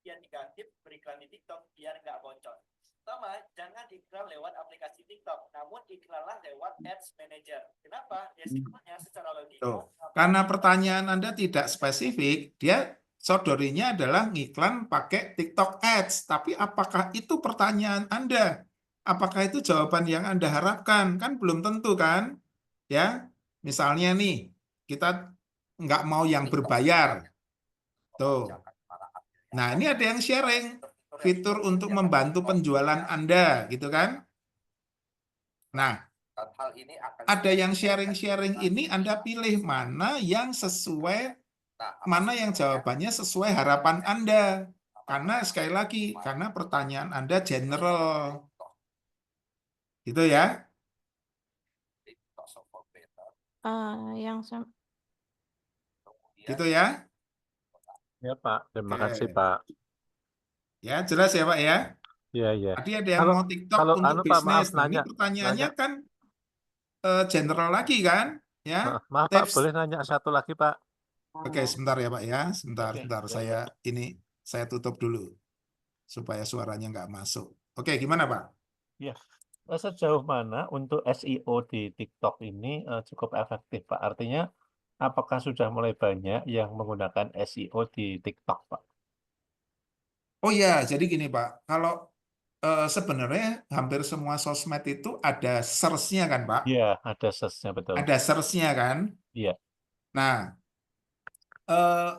Biar negatif, beriklan di TikTok biar nggak bocor. Pertama, jangan iklan lewat aplikasi TikTok, namun iklanlah lewat Ads Manager. Kenapa? Ya simpelnya secara logika. tuh. Karena pertanyaan Anda tidak spesifik, dia sodorinya adalah ngiklan pakai TikTok Ads. Tapi apakah itu pertanyaan Anda? Apakah itu jawaban yang Anda harapkan? Kan belum tentu kan? Ya, misalnya nih, kita nggak mau yang berbayar. Tuh. Nah, ini ada yang sharing fitur untuk membantu penjualan Anda, gitu kan? Nah, ada yang sharing-sharing ini Anda pilih mana yang sesuai, mana yang jawabannya sesuai harapan Anda. Karena sekali lagi, karena pertanyaan Anda general. Gitu ya. Yang Gitu ya. Ya Pak, terima Oke. kasih Pak. Ya, jelas ya Pak ya. Iya, iya. Tadi ada yang Kalau mau TikTok kalau untuk anu Pak, maaf bisnis. Nah, ini nanya, pertanyaannya nanya. kan general lagi kan? Ya, Maaf Pak, tips. boleh nanya satu lagi Pak? Oke, sebentar ya Pak ya. Sebentar, Oke, sebentar. ya. Saya tutup dulu supaya suaranya nggak masuk. Oke, gimana Pak? Ya, sejauh mana untuk SEO di TikTok ini cukup efektif Pak? Artinya, apakah sudah mulai banyak yang menggunakan SEO di TikTok Pak? Oh ya, jadi gini Pak. Kalau sebenarnya hampir semua sosmed itu ada search-nya kan Pak? Iya, ada search-nya betul. Ada search-nya kan? Iya, Nah, eh,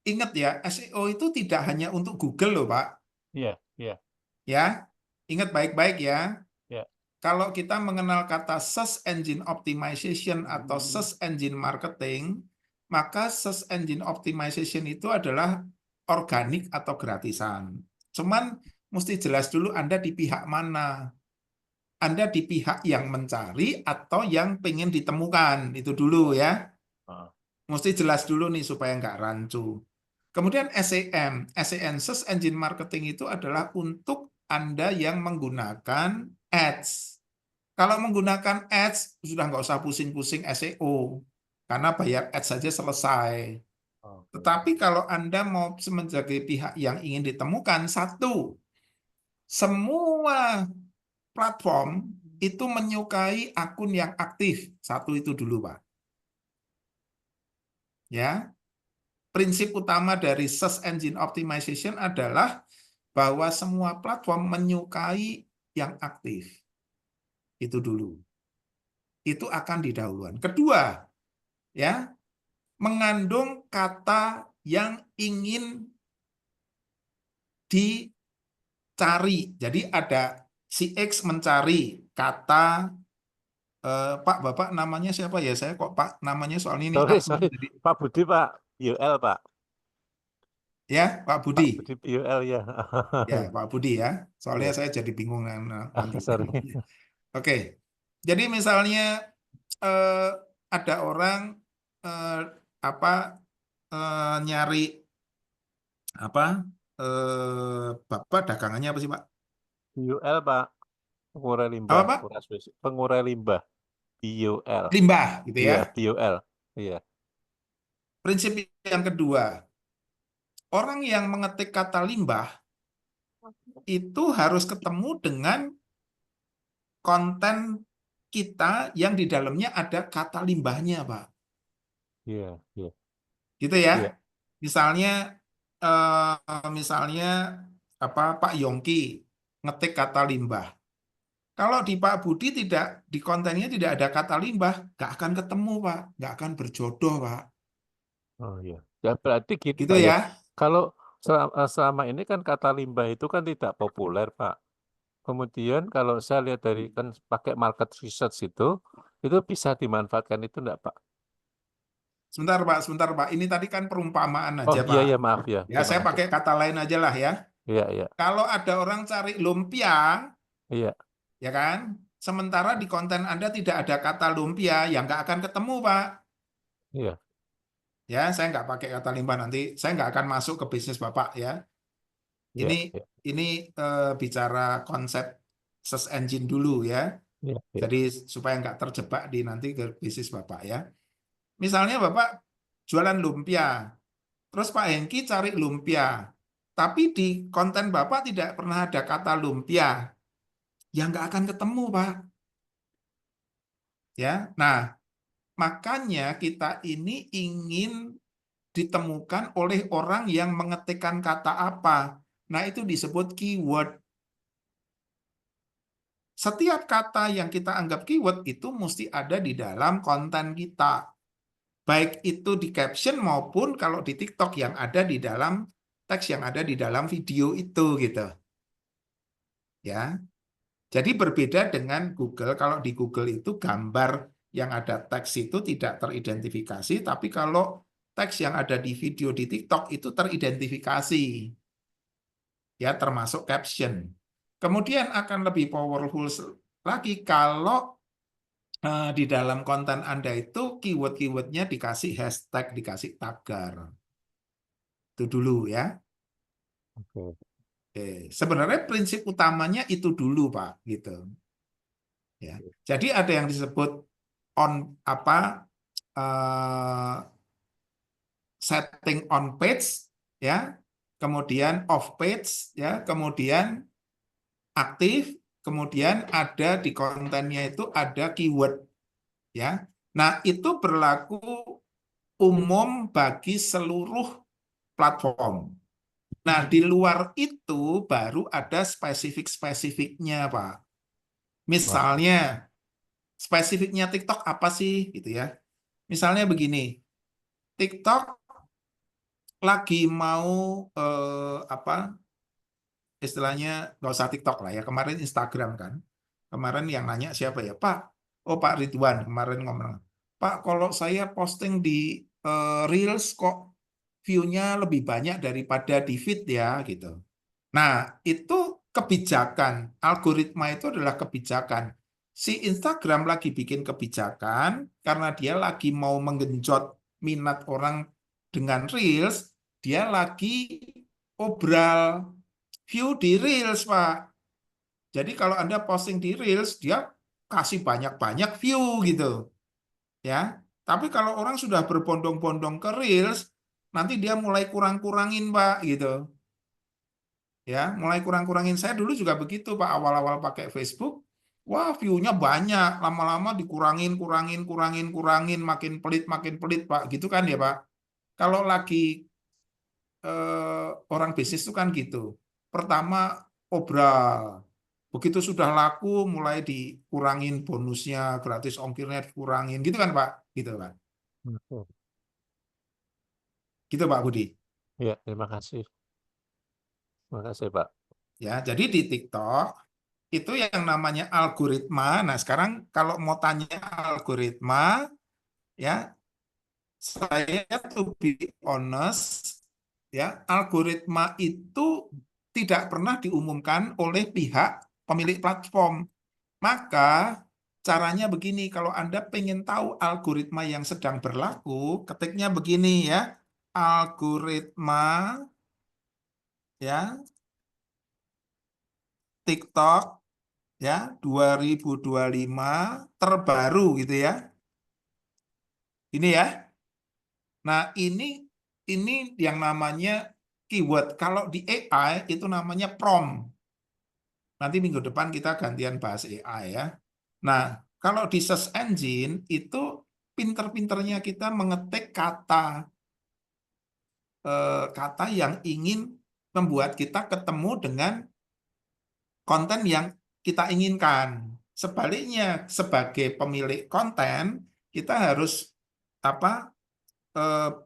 ingat ya, SEO itu tidak hanya untuk Google loh Pak. iya, iya, Ya, ingat baik-baik ya. iya. Kalau kita mengenal kata search engine optimization atau search engine marketing, maka search engine optimization itu adalah organik atau gratisan. Cuman mesti jelas dulu Anda di pihak mana. Anda di pihak yang mencari atau yang pengen ditemukan. Itu dulu ya. Ah, Mesti jelas dulu nih supaya nggak rancu. Kemudian SEM. SEM, Search Engine Marketing itu adalah untuk Anda yang menggunakan ads. Kalau menggunakan ads, sudah nggak usah pusing-pusing SEO. Karena bayar ads saja selesai. oke. Tetapi kalau Anda mau sebagai pihak yang ingin ditemukan, satu, semua platform itu menyukai akun yang aktif. Satu itu dulu, Pak. Ya, prinsip utama dari Search Engine Optimization adalah bahwa semua platform menyukai yang aktif. Itu dulu. Itu akan didahulukan. Kedua, ya, mengandung kata yang ingin dicari. Jadi ada si X mencari kata Pak, Bapak namanya siapa ya? Saya kok Pak namanya soalnya ini Sorry, admin sorry. jadi Pak Budi, Pak. UL, Pak. ya Pak Pak Budi. Budi UL ya. Ya, Pak Budi ya. Soalnya Iya. saya jadi bingung nanti Sorry. namanya. Oke. Jadi misalnya eh, ada orang eh, apa nyari apa Bapak dagangannya apa sih, Pak? UL, Pak. Pengurai Apa, limbah. Pak? Pengurai limbah. BUL. Limbah gitu Iya, ya. BUL. Iya. Prinsip yang kedua, orang yang mengetik kata limbah itu harus ketemu dengan konten kita yang di dalamnya ada kata limbahnya, Pak. Iya, iya. Gitu ya. Iya. Misalnya apa Pak Yongki ngetik kata limbah. Kalau di Pak Budi tidak di kontennya tidak ada kata limbah, nggak akan ketemu, Pak. Nggak akan berjodoh, Pak. Oh iya. Ya berarti gini, Gitu Pak ya. ya. Kalau selama ini kan kata limbah itu kan tidak populer, Pak. Kemudian kalau saya lihat dari kan pakai market research itu bisa dimanfaatkan itu enggak, Pak? Sebentar, Pak. Ini tadi kan perumpamaan Oh aja, iya Pak. ya, maaf ya. Ya, Terima saya kasih. pakai kata lain aja lah ya. Iya, iya. Kalau ada orang cari lumpia, Iya, ya kan? Sementara di konten Anda tidak ada kata lumpia, ya nggak akan ketemu, Pak. iya. Ya, saya nggak pakai kata limbah nanti. Saya nggak akan masuk ke bisnis Bapak ya. Iya, iya. Ini bicara konsep search engine dulu ya. Iya, iya. Jadi supaya nggak terjebak di nanti ke bisnis Bapak ya. Misalnya Bapak jualan lumpia, terus Pak Hengki cari lumpia, tapi di konten Bapak tidak pernah ada kata lumpia, ya nggak akan ketemu, Pak. Ya, nah makanya kita ini ingin ditemukan oleh orang yang mengetikkan kata apa. Nah, itu disebut keyword. Setiap kata yang kita anggap keyword itu mesti ada di dalam konten kita. Baik itu di caption maupun kalau di TikTok yang ada di dalam teks yang ada di dalam video itu gitu. Ya. Jadi berbeda dengan Google. Kalau di Google itu gambar yang ada teks itu tidak teridentifikasi, tapi kalau teks yang ada di video di TikTok itu teridentifikasi. Ya, termasuk caption. Kemudian akan lebih powerful lagi kalau di dalam konten Anda itu keyword-keywordnya dikasih hashtag, dikasih tagar. Itu dulu ya. Oke. Oke. Sebenarnya prinsip utamanya itu dulu, Pak, gitu. Ya. Jadi ada yang disebut on apa setting on page ya, kemudian off page ya, kemudian aktif, kemudian ada di kontennya itu ada keyword ya. Nah, itu berlaku umum bagi seluruh platform. Nah, di luar itu baru ada spesifik-spesifiknya, Pak. Misalnya, spesifiknya TikTok apa sih gitu ya. Misalnya begini, TikTok lagi mau apa istilahnya nggak usah TikTok lah ya. Kemarin Instagram kan. Kemarin yang nanya siapa ya? Pak, oh Pak Ridwan kemarin ngomong, Pak kalau saya posting di Reels kok view-nya lebih banyak daripada di feed ya gitu. Nah, itu kebijakan. Algoritma itu adalah kebijakan. Si Instagram lagi bikin kebijakan karena dia lagi mau menggenjot minat orang dengan Reels, dia lagi obral view di Reels, Pak. Jadi kalau Anda posting di Reels, dia kasih banyak-banyak view gitu, ya. Tapi kalau orang sudah berbondong-bondong ke Reels, nanti dia mulai kurang-kurangin, Pak, gitu. Ya, mulai kurang-kurangin. Saya dulu juga begitu, Pak, awal-awal pakai Facebook. Wah, view-nya banyak, lama-lama dikurangin, kurangin, makin pelit, Pak. Gitu kan ya, Pak. Kalau lagi orang bisnis itu kan gitu. Pertama, obral. Begitu sudah laku, mulai dikurangin bonusnya, gratis ongkirnya dikurangin. Gitu kan, Pak? Gitu, Pak. Oke. Gitu, Pak Budi. Ya, terima kasih. Terima kasih, Pak. Ya, jadi di TikTok itu yang namanya algoritma. Nah, sekarang kalau mau tanya algoritma, ya, saya to be honest, ya, algoritma itu tidak pernah diumumkan oleh pihak pemilik platform. Maka caranya begini, kalau Anda pengen tahu algoritma yang sedang berlaku, ketiknya begini ya, algoritma ya TikTok ya 2025 terbaru gitu ya. Ini ya. Nah, ini yang namanya keyword. Kalau di AI itu namanya prompt. Nanti minggu depan kita gantian bahas AI ya. Nah, kalau di search engine itu pinter-pinternya kita mengetik kata yang ingin membuat kita ketemu dengan konten yang kita inginkan. Sebaliknya, sebagai pemilik konten, kita harus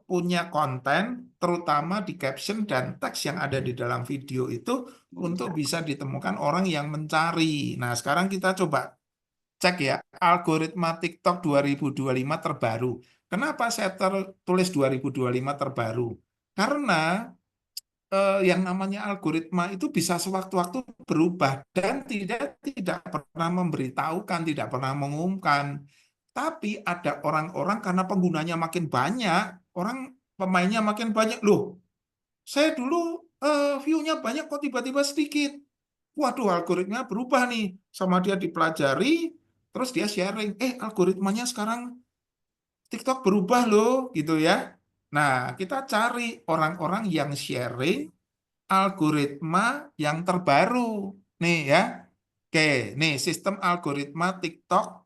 punya konten, terutama di caption dan teks yang ada di dalam video itu untuk bisa ditemukan orang yang mencari. Nah, sekarang kita coba cek ya, algoritma TikTok 2025 terbaru. Kenapa saya tulis 2025 terbaru? Karena yang namanya algoritma itu bisa sewaktu-waktu berubah dan tidak pernah memberitahukan, tidak pernah mengumumkan. Tapi ada orang-orang karena penggunanya makin banyak, orang pemainnya makin banyak. Loh, saya dulu view-nya banyak kok tiba-tiba sedikit. Waduh, algoritma berubah nih. Sama dia dipelajari, terus dia sharing. Algoritmanya sekarang TikTok berubah loh, gitu ya. Nah, kita cari orang-orang yang sharing algoritma yang terbaru. Nih ya. Oke, nih sistem algoritma TikTok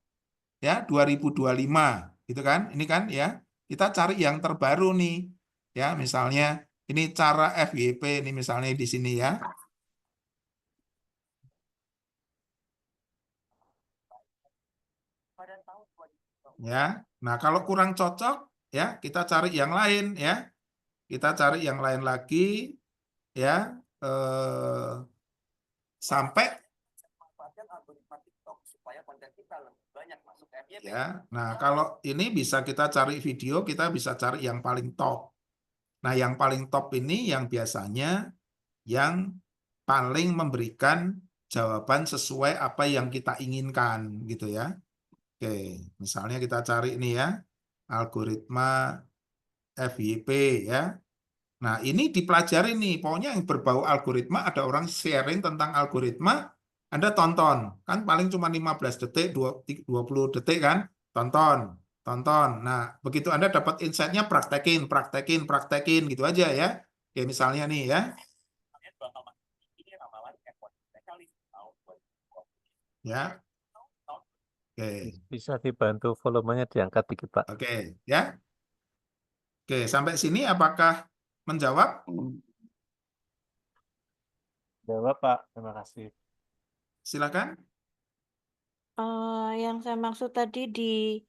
ya 2025 gitu kan. Ini kan ya. Kita cari yang terbaru nih. Ya, misalnya ini cara FYP ini misalnya di sini ya. Ya. Nah, kalau kurang cocok ya, kita cari yang lain ya. Kita cari yang lain lagi ya. Sampai Manfaatkan algoritma TikTok supaya konten kita lebih banyak masuk FYP. ya. Nah, kalau ini bisa kita cari video, kita bisa cari yang paling top. Nah, yang paling top ini yang biasanya yang paling memberikan jawaban sesuai apa yang kita inginkan gitu ya. Oke, misalnya kita cari ini ya, algoritma FYP ya. Nah, ini dipelajari nih, pokoknya yang berbau algoritma, ada orang sharing tentang algoritma, Anda tonton, kan paling cuma 15 detik, 20 detik kan, tonton, tonton. Nah, begitu Anda dapat insight-nya, praktekin, gitu aja ya. Oke, misalnya nih ya. Ya, oke, Bisa dibantu volumenya diangkat dikit, Pak. oke, ya. Oke, sampai sini apakah menjawab? Jawab, Pak. Terima kasih. Silakan. Yang saya maksud tadi di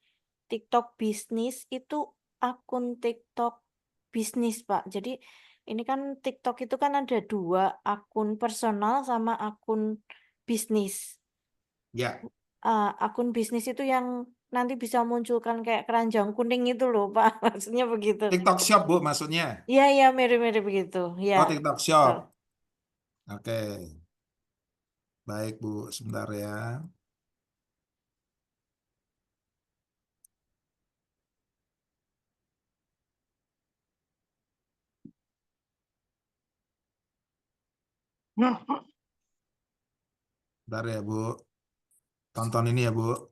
TikTok bisnis itu akun TikTok bisnis, Pak. Jadi ini kan TikTok itu kan ada 2, akun personal sama akun bisnis. Ya, Akun bisnis itu yang nanti bisa munculkan kayak keranjang kuning itu loh, Pak. Maksudnya begitu. TikTok Shop, Bu, maksudnya. Iya, iya, mirip-mirip begitu. Ya, Oh, TikTok betul. Shop. Oke, baik Bu, sebentar ya. Sebentar ya Bu, tonton ini ya Bu.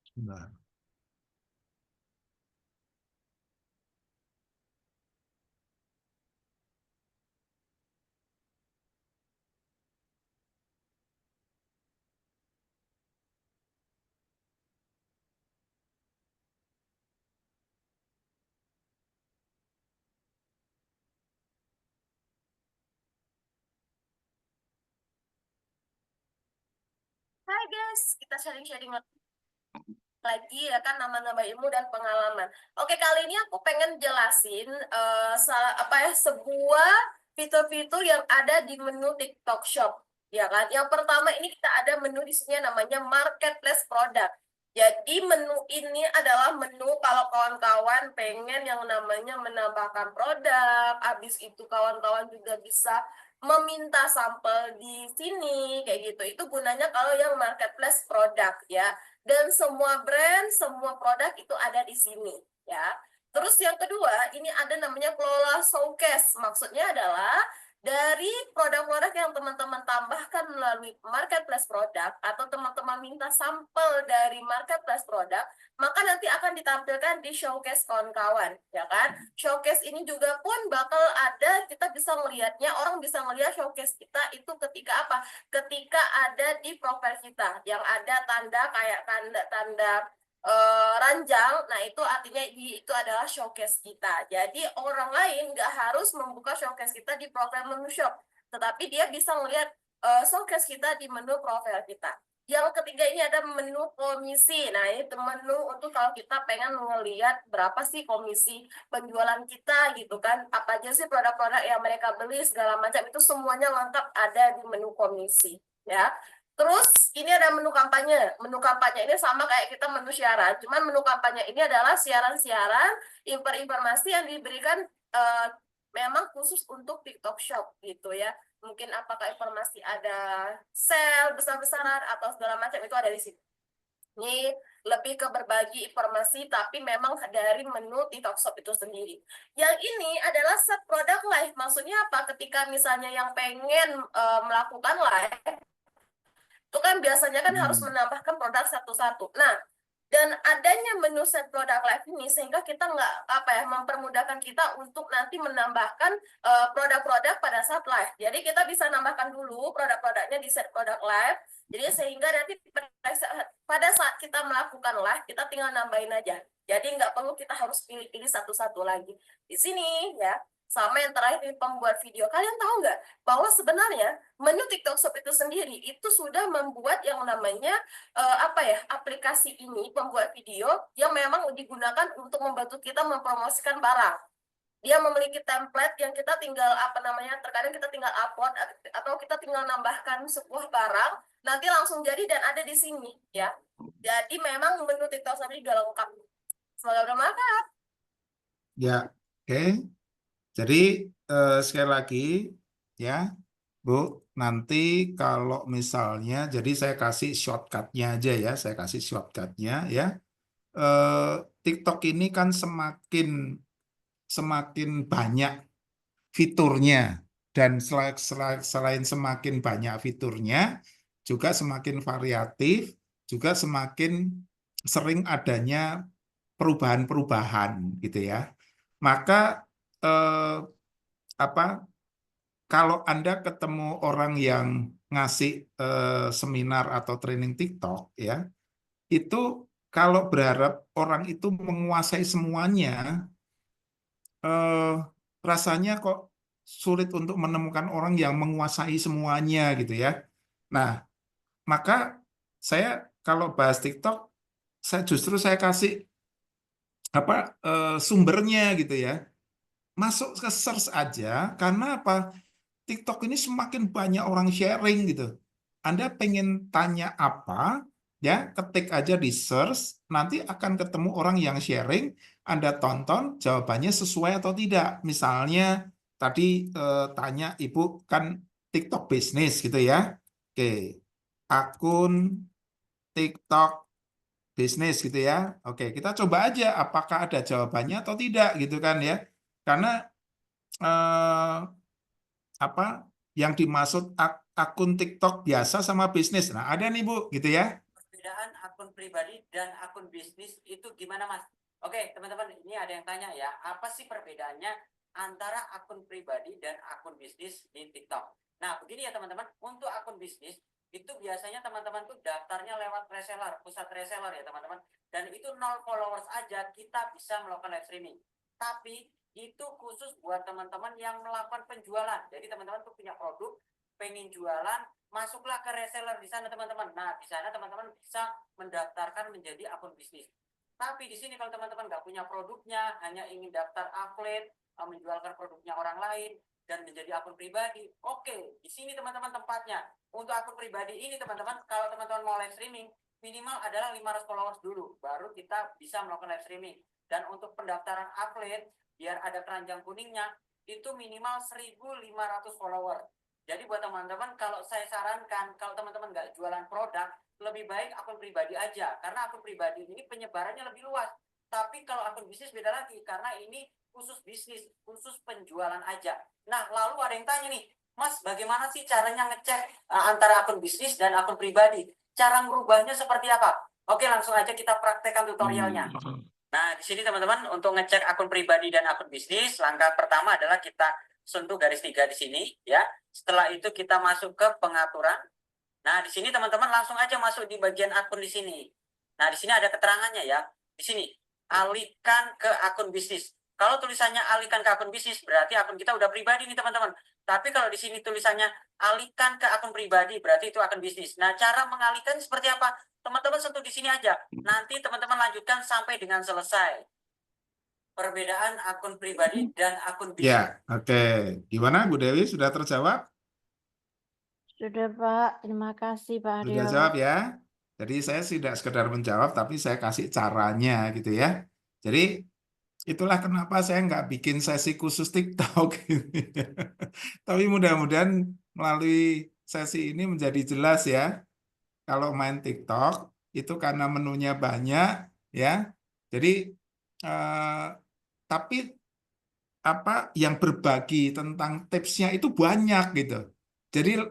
Sebentar. Hai guys, kita sharing-sharing lagi ya kan nama-nama ilmu dan pengalaman. Oke, kali ini aku pengen jelasin sebuah fitur-fitur yang ada di menu TikTok Shop, ya kan? Yang pertama ini kita ada menu di sini namanya Marketplace Product. Jadi menu ini adalah menu kalau kawan-kawan pengen yang namanya menambahkan produk, habis itu kawan-kawan juga bisa meminta sampel di sini kayak gitu. Itu gunanya kalau yang marketplace produk ya. Dan semua brand, semua produk itu ada di sini ya. Terus yang kedua, ini ada namanya kelola showcase. Maksudnya adalah dari produk-produk yang teman-teman tambahkan melalui marketplace produk atau teman-teman minta sampel dari marketplace produk, maka nanti akan ditampilkan di showcase kawan-kawan, ya kan? Showcase ini juga pun bakal ada, kita bisa melihatnya, orang bisa melihat showcase kita itu ketika apa? Ketika ada di profil kita, yang ada tanda kayak tanda ranjang, nah itu artinya itu adalah showcase kita. Jadi orang lain nggak harus membuka showcase kita di profil menu shop, tetapi dia bisa melihat showcase kita di menu profil kita. Yang ketiga ini ada menu komisi. Nah, ini menu untuk kalau kita pengen melihat berapa sih komisi penjualan kita gitu kan. Apa aja sih produk-produk yang mereka beli segala macam itu semuanya lengkap ada di menu komisi ya. Terus ini ada menu kampanye. Menu kampanye ini sama kayak kita menu siaran. Cuman menu kampanye ini adalah siaran-siaran informasi yang diberikan memang khusus untuk TikTok Shop gitu ya. Mungkin apakah informasi ada sale besar-besaran atau segala macam itu ada di sini. Ini lebih ke berbagi informasi tapi memang dari menu TikTok Shop itu sendiri. Yang ini adalah set produk live. Maksudnya apa? Ketika misalnya yang pengen melakukan live itu kan biasanya kan harus menambahkan produk satu-satu. Nah, dan adanya menu set produk live ini sehingga kita nggak mempermudahkan kita untuk nanti menambahkan produk-produk pada saat live. Jadi kita bisa nambahkan dulu produk-produknya di set produk live. Jadi sehingga nanti pada saat kita melakukan live kita tinggal nambahin aja. Jadi nggak perlu kita harus pilih-pilih satu-satu lagi. Di sini ya. Sama yang terakhir di pembuat video. Kalian tahu nggak bahwa sebenarnya menu TikTok Shop itu sendiri itu sudah membuat yang namanya aplikasi ini pembuat video yang memang digunakan untuk membantu kita mempromosikan barang. Dia memiliki template yang kita tinggal terkadang kita tinggal upload atau kita tinggal nambahkan sebuah barang, nanti langsung jadi dan ada di sini ya. Jadi memang menu TikTok Shop ini juga lengkap. Semoga bermanfaat. Ya, oke. Jadi sekali lagi ya Bu, nanti kalau misalnya, jadi saya kasih shortcut-nya aja ya, saya kasih shortcut-nya ya. TikTok ini kan semakin banyak fiturnya, dan selain semakin banyak fiturnya, juga semakin variatif, juga semakin sering adanya perubahan-perubahan gitu ya. Maka kalau Anda ketemu orang yang ngasih seminar atau training TikTok ya, itu kalau berharap orang itu menguasai semuanya, rasanya kok sulit untuk menemukan orang yang menguasai semuanya gitu ya. Nah, maka saya kalau bahas TikTok, saya kasih sumbernya gitu ya. Masuk ke search aja, karena apa? TikTok ini semakin banyak orang sharing gitu. Anda pengen tanya apa, Ya, ketik aja di search, nanti akan ketemu orang yang sharing, Anda tonton jawabannya sesuai atau tidak. Misalnya tadi tanya Ibu kan TikTok bisnis gitu ya. Oke, akun TikTok bisnis gitu ya. Oke, kita coba aja apakah ada jawabannya atau tidak gitu kan ya. Karena eh, apa yang dimaksud akun TikTok biasa sama bisnis. Nah, ada nih Bu gitu ya. Perbedaan akun pribadi dan akun bisnis itu gimana, Mas? Oke, teman-teman, ini ada yang tanya ya, apa sih perbedaannya antara akun pribadi dan akun bisnis di TikTok? Nah, begini ya teman-teman, untuk akun bisnis itu biasanya teman-teman tuh daftarnya lewat reseller, pusat reseller ya teman-teman. Dan itu 0 followers aja kita bisa melakukan live streaming. Tapi itu khusus buat teman-teman yang melakukan penjualan. Jadi teman-teman tuh punya produk, pengen jualan, masuklah ke reseller di sana teman-teman. Nah, di sana teman-teman bisa mendaftarkan menjadi akun bisnis. Tapi di sini kalau teman-teman nggak punya produknya, hanya ingin daftar affiliate, menjualkan produknya orang lain, dan menjadi akun pribadi, oke, di sini teman-teman tempatnya. Untuk akun pribadi ini teman-teman, kalau teman-teman mau live streaming, minimal adalah 500 followers dulu, baru kita bisa melakukan live streaming. Dan untuk pendaftaran affiliate, biar ada keranjang kuningnya, itu minimal 1.500 follower. Jadi buat teman-teman, kalau saya sarankan, kalau teman-teman nggak jualan produk, lebih baik akun pribadi aja. Karena akun pribadi ini penyebarannya lebih luas. Tapi kalau akun bisnis beda lagi, karena ini khusus bisnis, khusus penjualan aja. Nah, lalu ada yang tanya nih, Mas, bagaimana sih caranya ngecek antara akun bisnis dan akun pribadi? Cara merubahnya seperti apa? Oke, langsung aja kita praktekkan tutorialnya. Nah, di sini teman-teman, untuk ngecek akun pribadi dan akun bisnis, langkah pertama adalah kita sentuh garis 3 di sini, ya. Setelah itu kita masuk ke pengaturan. Nah, di sini teman-teman langsung aja masuk di bagian akun di sini. Nah, di sini ada keterangannya ya. Di sini, alihkan ke akun bisnis. Kalau tulisannya alihkan ke akun bisnis, berarti akun kita udah pribadi nih teman-teman. Tapi kalau di sini tulisannya alihkan ke akun pribadi, berarti itu akun bisnis. Nah, cara mengalihkan seperti apa? Teman-teman sentuh di sini aja. Nanti teman-teman lanjutkan sampai dengan selesai. Perbedaan akun pribadi dan akun bisnis. Ya, oke. Gimana Bu Dewi, sudah terjawab? Sudah Pak, terima kasih Pak Sudah Aryo. jawab ya. Jadi saya tidak sekedar menjawab, tapi saya kasih caranya gitu ya. Jadi itulah kenapa saya nggak bikin sesi khusus TikTok. Tapi mudah-mudahan melalui sesi ini menjadi jelas ya. Kalau main TikTok itu karena menunya banyak ya. Jadi tapi apa yang berbagi tentang tipsnya itu banyak gitu. Jadi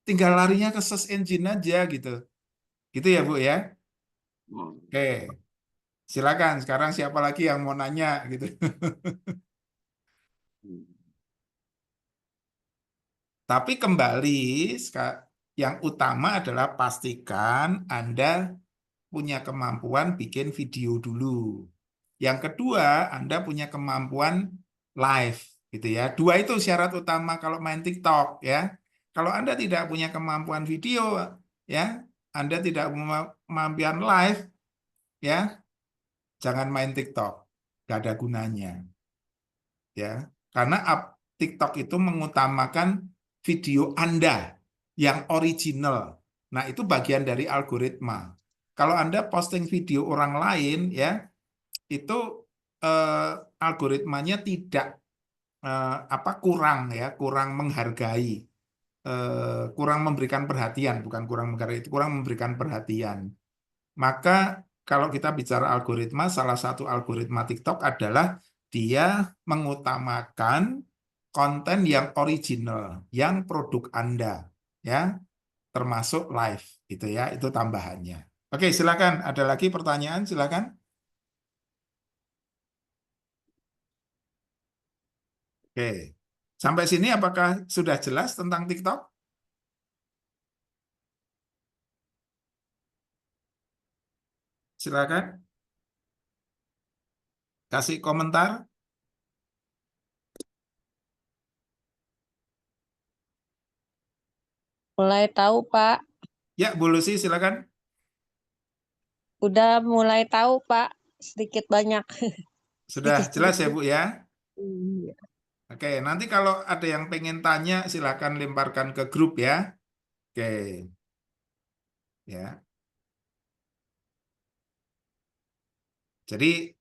tinggal larinya ke search engine aja gitu. Gitu ya Bu ya. Oke. Silakan sekarang siapa lagi yang mau nanya gitu. Tapi kembali yang utama adalah pastikan Anda punya kemampuan bikin video dulu. Yang kedua, Anda punya kemampuan live gitu ya. Dua itu syarat utama kalau main TikTok ya. Kalau Anda tidak punya kemampuan video ya, Anda tidak punya kemampuan live ya, jangan main TikTok. Gak ada gunanya. Ya. Karena TikTok itu mengutamakan video Anda yang original. Nah, itu bagian dari algoritma. Kalau Anda posting video orang lain ya, itu algoritmanya tidak kurang menghargai, kurang memberikan perhatian, bukan kurang menghargai, itu kurang memberikan perhatian. Maka kalau kita bicara algoritma, salah satu algoritma TikTok adalah dia mengutamakan konten yang original, yang produk Anda, ya, termasuk live, gitu ya, itu tambahannya. Oke, silakan. Ada lagi pertanyaan? Silakan. Oke, sampai sini apakah sudah jelas tentang TikTok? Silakan. Kasih komentar. Mulai tahu, Pak. Ya, Bu Lucy, silakan. Udah mulai tahu, Pak. Sedikit banyak. Sudah jelas ya, Bu ya? Iya. Oke, nanti kalau ada yang pengen tanya, silakan lemparkan ke grup ya. Oke. Ya. Jadi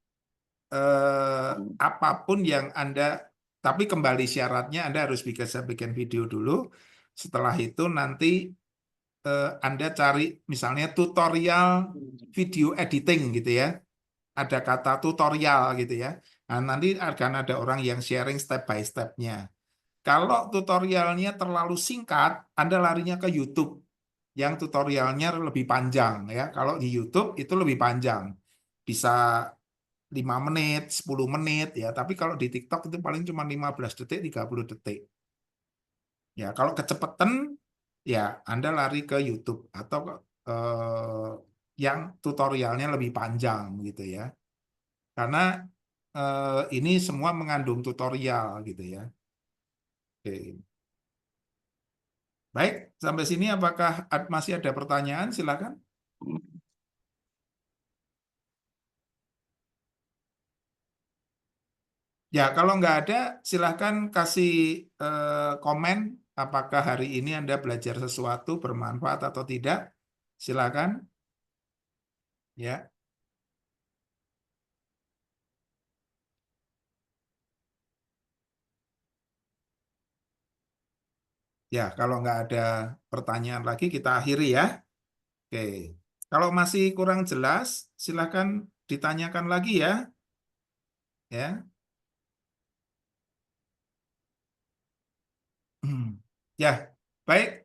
apapun yang Anda, tapi kembali syaratnya Anda harus bikin video dulu. Setelah itu nanti Anda cari misalnya tutorial video editing gitu ya. Ada kata tutorial gitu ya. Nah, nanti akan ada orang yang sharing step by step-nya. Kalau tutorialnya terlalu singkat, Anda larinya ke YouTube yang tutorialnya lebih panjang ya. Kalau di YouTube itu lebih panjang. Bisa 5 menit, 10 menit ya. Tapi kalau di TikTok itu paling cuma 15 detik, 30 detik. Ya, kalau kecepatan ya Anda lari ke YouTube atau yang tutorialnya lebih panjang gitu ya. Karena ini semua mengandung tutorial gitu ya. Oke. Baik, sampai sini apakah masih ada pertanyaan? Silakan. Ya, kalau nggak ada, silahkan kasih komen apakah hari ini Anda belajar sesuatu bermanfaat atau tidak. Silakan. Ya, ya, kalau nggak ada pertanyaan lagi, kita akhiri ya. Oke, kalau masih kurang jelas, silahkan ditanyakan lagi ya. Ya, ya, baik.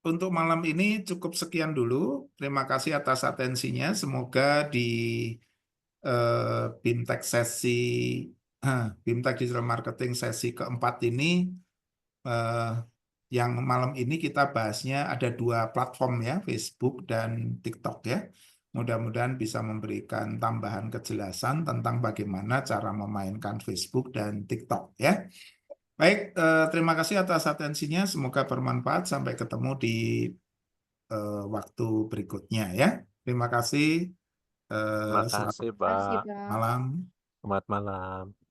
Untuk malam ini cukup sekian dulu. Terima kasih atas atensinya. Semoga di BIMTEK sesi BIMTEK Digital Marketing sesi keempat ini yang malam ini kita bahasnya ada 2 platform ya, Facebook dan TikTok ya. Mudah-mudahan bisa memberikan tambahan kejelasan tentang bagaimana cara memainkan Facebook dan TikTok ya. Baik, terima kasih atas atensinya. Semoga bermanfaat. Sampai ketemu di waktu berikutnya ya. Terima kasih. Terima Selamat kasih, Makasih, Pak. Pak. malam. Selamat malam.